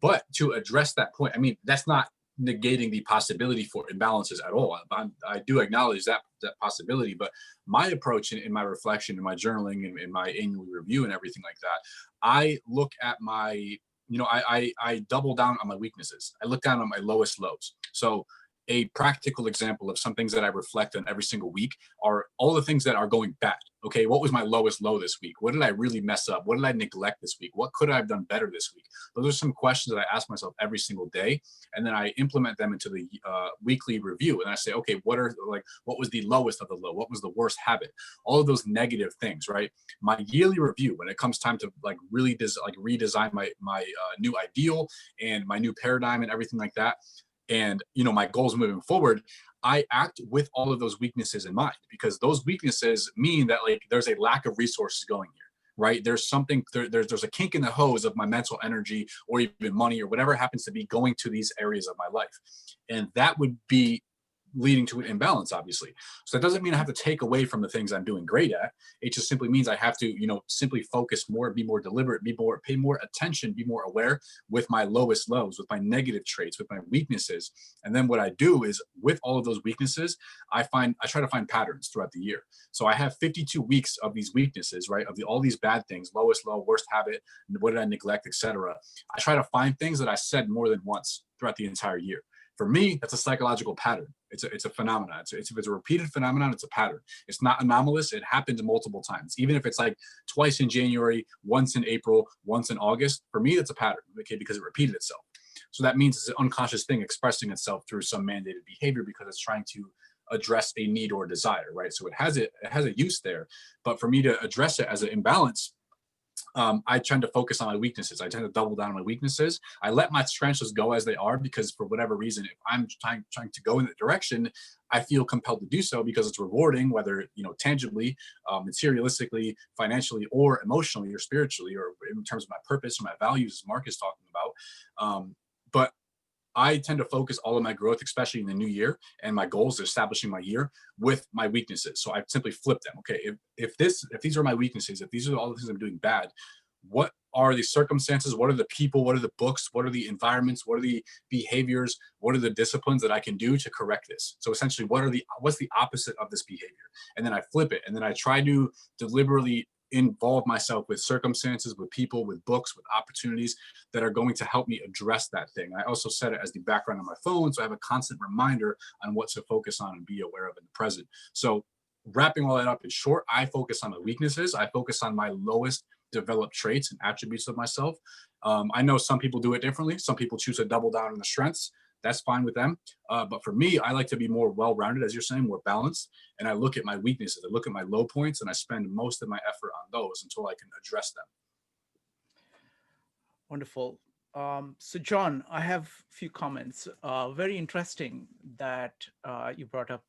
But to address that point, I mean, that's not negating the possibility for imbalances at all. I do acknowledge that possibility, but my approach in my reflection, in my journaling, in my annual review and everything like that, I look at my, I double down on my weaknesses. I look down on my lowest lows. So a practical example of some things that I reflect on every single week are all the things that are going bad. Okay, what was my lowest low this week? What did I really mess up? What did I neglect this week? What could I have done better this week? Those are some questions that I ask myself every single day, and then I implement them into the weekly review. And I say, okay, what was the lowest of the low? What was the worst habit? All of those negative things, right? My yearly review, when it comes time to like really redesign my new ideal and my new paradigm and everything like that, and my goals moving forward, I act with all of those weaknesses in mind, because those weaknesses mean that like there's a lack of resources going here, right? There's something, there's a kink in the hose of my mental energy or even money or whatever happens to be going to these areas of my life. And that would be leading to an imbalance, obviously. So that doesn't mean I have to take away from the things I'm doing great at. It just simply means I have to, simply focus more, be more deliberate, pay more attention, be more aware with my lowest lows, with my negative traits, with my weaknesses. And then what I do is with all of those weaknesses, I try to find patterns throughout the year. So I have 52 weeks of these weaknesses, right? Of all these bad things, lowest low, worst habit, what did I neglect, etc. I try to find things that I said more than once throughout the entire year. For me, that's a psychological pattern. It's a phenomenon. If it's a repeated phenomenon, it's a pattern. It's not anomalous. It happens multiple times. Even if it's like twice in January, once in April, once in August, for me, that's a pattern, okay, because it repeated itself. So that means it's an unconscious thing expressing itself through some mandated behavior because it's trying to address a need or desire, right? So it has a use there. But for me to address it as an imbalance, I tend to focus on my weaknesses. I tend to double down on my weaknesses. I let my strengths just go as they are because for whatever reason, if I'm trying to go in that direction, I feel compelled to do so because it's rewarding, whether, tangibly, materialistically, financially, or emotionally, or spiritually, or in terms of my purpose or my values, as Mark is talking about. But I tend to focus all of my growth, especially in the new year, and my goals, establishing my year with my weaknesses. So I simply flip them. Okay, if these are my weaknesses, if these are all the things I'm doing bad, what are the circumstances? What are the people? What are the books? What are the environments? What are the behaviors? What are the disciplines that I can do to correct this? So essentially, what's the opposite of this behavior? And then I flip it, and then I try to deliberately involve myself with circumstances, with people, with books, with opportunities that are going to help me address that thing. I also set it as the background on my phone, so I have a constant reminder on what to focus on and be aware of in the present. So wrapping all that up in short, I focus on my weaknesses. I focus on my lowest developed traits and attributes of myself. I know some people do it differently. Some people choose to double down on the strengths. That's fine with them. But for me, I like to be more well-rounded, as you're saying, more balanced. And I look at my weaknesses, I look at my low points, and I spend most of my effort on those until I can address them. Wonderful. So John, I have a few comments. Very interesting that you brought up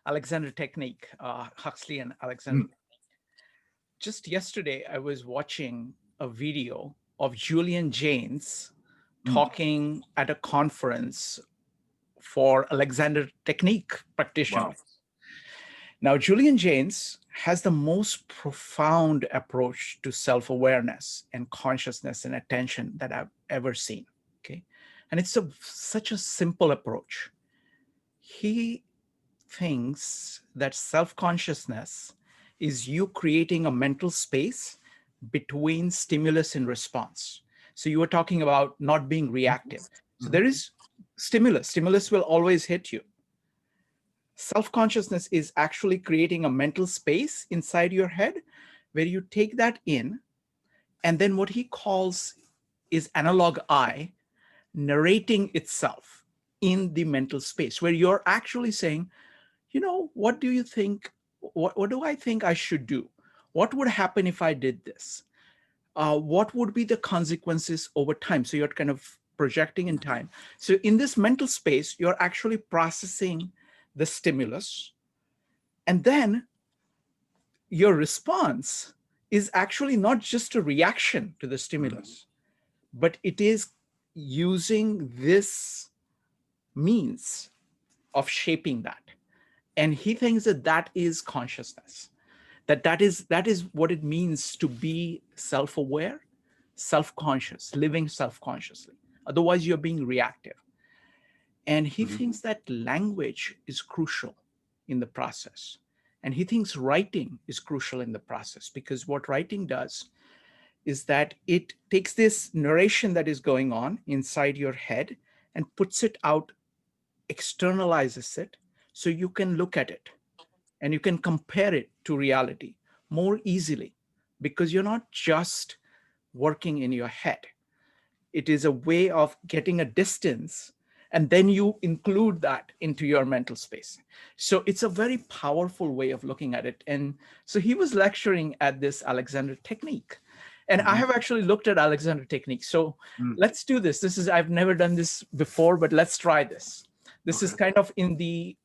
Alexander technique, Huxley and Alexander. Just yesterday, I was watching a video of Julian Jaynes talking at a conference for Alexander technique practitioners. Wow. Now, Julian Jaynes has the most profound approach to self-awareness and consciousness and attention that I've ever seen, okay? And it's such a simple approach. He thinks that self-consciousness is you creating a mental space between stimulus and response. So you were talking about not being reactive. So there is stimulus. Stimulus will always hit you. Self-consciousness is actually creating a mental space inside your head where you take that in, and then what he calls is analog I narrating itself in the mental space, where you're actually saying, you know, what do you think? What do I think I should do? What would happen if I did this? What would be the consequences over time? So you're kind of projecting in time. So in this mental space, you're actually processing the stimulus. And then your response is actually not just a reaction to the stimulus, but it is using this means of shaping that. And he thinks that that is consciousness, that is what it means to be self-aware, self-conscious, living self-consciously. Otherwise, you're being reactive. And he thinks that language is crucial in the process. And he thinks writing is crucial in the process, because what writing does is that it takes this narration that is going on inside your head and puts it out, externalizes it, so you can look at it and you can compare it to reality more easily, because you're not just working in your head. It is a way of getting a distance, and then you include that into your mental space. So it's a very powerful way of looking at it. And so he was lecturing at this Alexander technique. And I have actually looked at Alexander technique. So let's do this. I've never done this before, but let's try this. This is kind of in the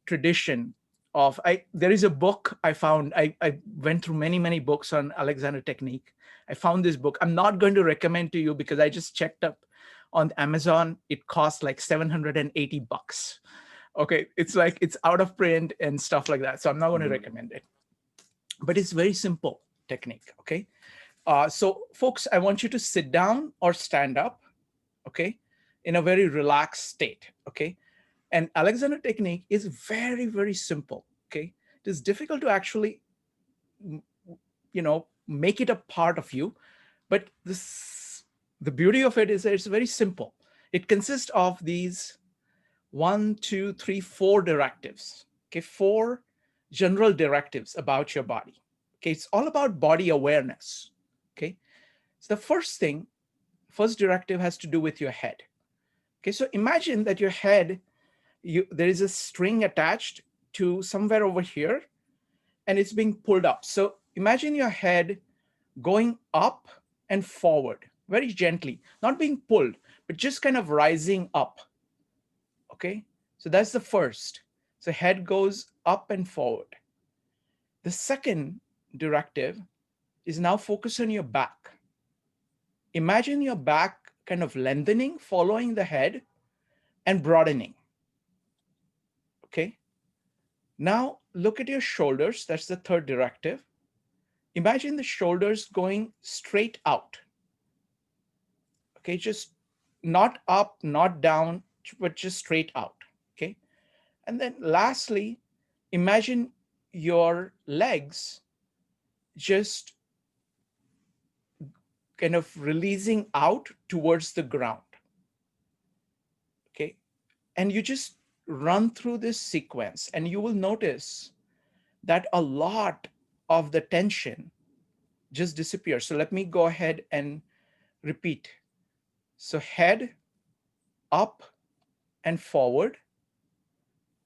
tradition of, there is a book I found. I went through many books on Alexander technique. I found this book. I'm not going to recommend to you because I just checked up on Amazon. It costs like $780. Okay, it's like it's out of print and stuff like that. So I'm not going to recommend it. But it's very simple technique. Okay, so folks, I want you to sit down or stand up. Okay, in a very relaxed state. Okay. And Alexander technique is very simple. Okay, it is difficult to actually, make it a part of you, but the beauty of it is that it's very simple. It consists of these 1, 2, 3, 4 directives. Okay, 4 general directives about your body. Okay, it's all about body awareness. Okay, so the first directive has to do with your head. Okay, so imagine that your head, there is a string attached to somewhere over here, and it's being pulled up. So imagine your head going up and forward very gently, not being pulled, but just kind of rising up. Okay, so that's the first. So head goes up and forward. The second directive is now focus on your back. Imagine your back kind of lengthening, following the head, and broadening. Okay, now look at your shoulders. That's the third directive. Imagine the shoulders going straight out. Okay, just not up, not down, but just straight out. Okay, and then lastly, imagine your legs just kind of releasing out towards the ground. Okay, and you just run through this sequence, and you will notice that a lot of the tension just disappears. So let me go ahead and repeat. So head up and forward,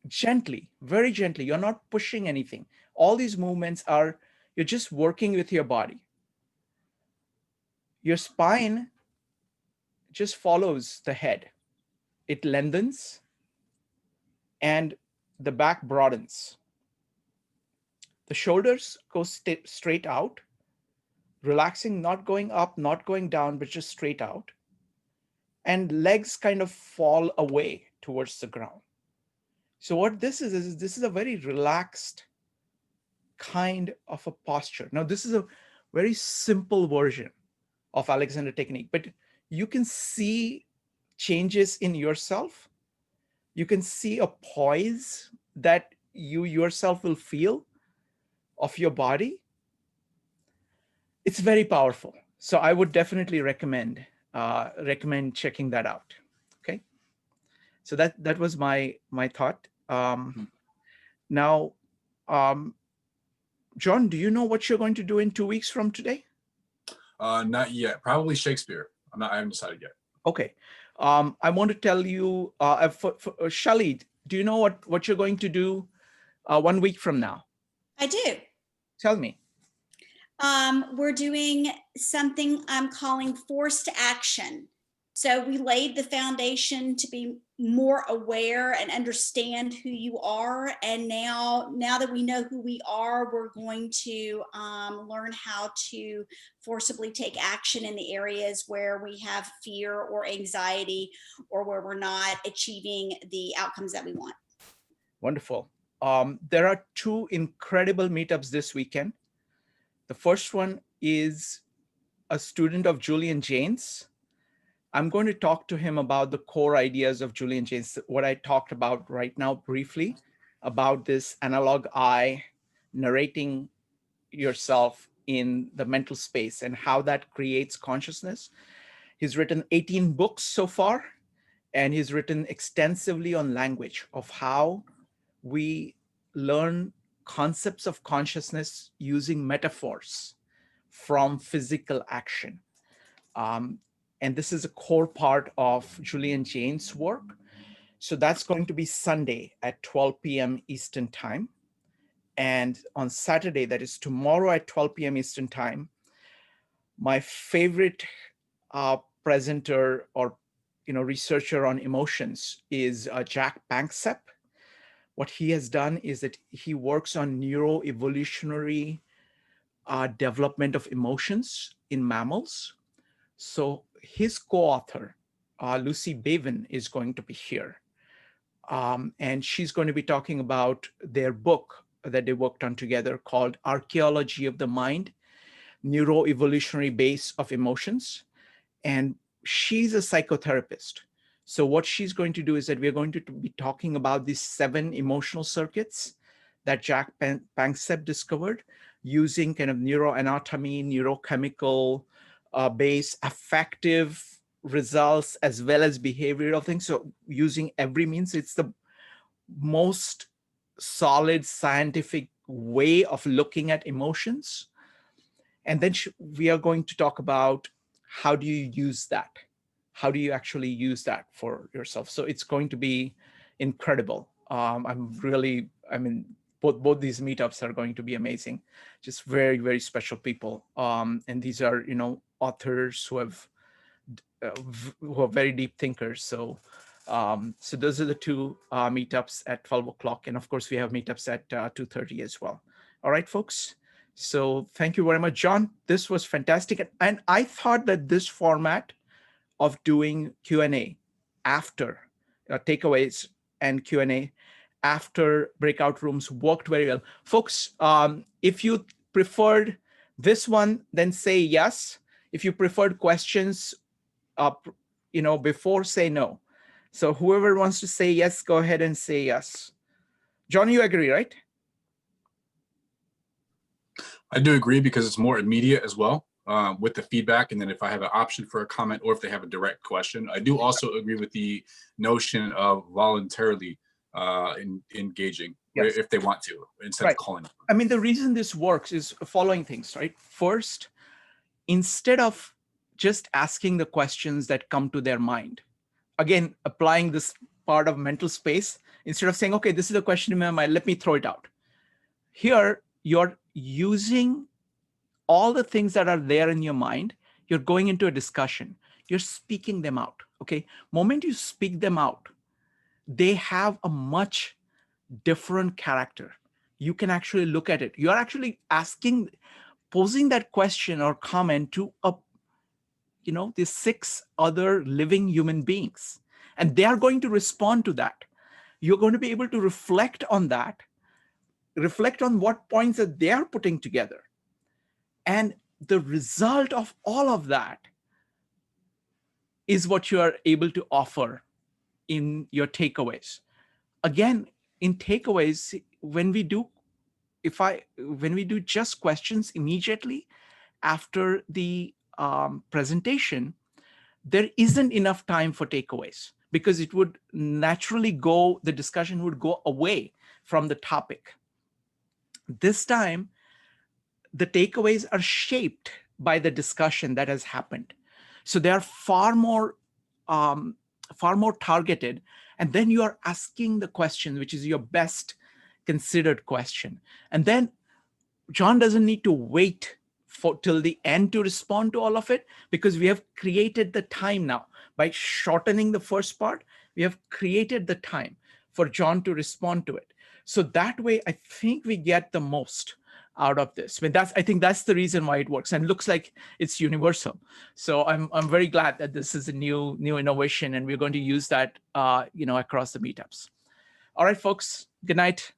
gently, very gently. You're not pushing anything. All these movements are, you're just working with your body. Your spine just follows the head. It lengthens and the back broadens. The shoulders go straight out, relaxing, not going up, not going down, but just straight out. And legs kind of fall away towards the ground. So what this is this is a very relaxed kind of a posture. Now, this is a very simple version of Alexander technique, but you can see changes in yourself you can see a poise that you yourself will feel of your body. It's very powerful. So I would definitely recommend checking that out. Okay. So that was my thought. Now, John, do you know what you're going to do in 2 weeks from today? Not yet. Probably Shakespeare. I haven't decided yet. Okay. I want to tell you, for Shelley, do you know what you're going to do 1 week from now? I do. Tell me. We're doing something I'm calling forced action. So we laid the foundation to be more aware and understand who you are. And now that we know who we are, we're going to learn how to forcibly take action in the areas where we have fear or anxiety, or where we're not achieving the outcomes that we want. Wonderful. There are 2 incredible meetups this weekend. The first one is a student of Julian Jaynes. I'm going to talk to him about the core ideas of Julian Jaynes, what I talked about right now briefly, about this analog eye, narrating yourself in the mental space and how that creates consciousness. He's written 18 books so far, and he's written extensively on language, of how we learn concepts of consciousness using metaphors from physical action. And this is a core part of Julian Jaynes' work. So that's going to be Sunday at 12 p.m. Eastern time. And on Saturday, that is tomorrow at 12 p.m. Eastern time, my favorite presenter or researcher on emotions is Jack Panksepp. What he has done is that he works on neuroevolutionary development of emotions in mammals. So his co-author, Lucy Bevan, is going to be here. And she's going to be talking about their book that they worked on together called Archaeology of the Mind, Neuroevolutionary Base of Emotions. And she's a psychotherapist. So what she's going to do is that we're going to be talking about these 7 emotional circuits that Jack Panksepp discovered using kind of neuroanatomy, neurochemical base, affective results, as well as behavioral things. So using every means, it's the most solid scientific way of looking at emotions. And then we are going to talk about how do you use that? How do you actually use that for yourself? So it's going to be incredible. Both these meetups are going to be amazing. Just very, very special people. And these are, authors who are very deep thinkers. So those are the 2 meetups at 12 o'clock. And of course, we have meetups at 2:30 as well. All right, folks. So thank you very much, John. This was fantastic. And I thought that this format of doing Q&A after takeaways and Q&A after breakout rooms worked very well. Folks, if you preferred this one, then say yes. If you preferred questions, before, say no. So whoever wants to say yes, go ahead and say yes. John, you agree, right? I do agree, because it's more immediate as well with the feedback. And then if I have an option for a comment, or if they have a direct question, I do also agree with the notion of voluntarily engaging, yes, if they want to, instead of calling them. I mean, the reason this works is following things, right? First, instead of just asking the questions that come to their mind, again, applying this part of mental space, instead of saying, okay, this is a question in my mind, let me throw it out. Here, you're using all the things that are there in your mind. You're going into a discussion. You're speaking them out, okay? Moment you speak them out, they have a much different character. You can actually look at it. You're actually posing that question or comment to these 6 other living human beings, and they are going to respond to that. You're going to be able to reflect on that, reflect on what points that they are putting together. And the result of all of that is what you are able to offer in your takeaways. Again, in takeaways, when we do just questions immediately after the presentation, there isn't enough time for takeaways because it would naturally the discussion would go away from the topic. This time, the takeaways are shaped by the discussion that has happened. So they are far more targeted. And then you are asking the question, which is your best considered question. And then John doesn't need to wait till the end to respond to all of it, because we have created the time now. By shortening the first part, we have created the time for John to respond to it. So that way, I think we get the most out of this. I mean, I think that's the reason why it works, and looks like it's universal. So I'm very glad that this is a new innovation, and we're going to use that across the meetups. All right, folks. Good night.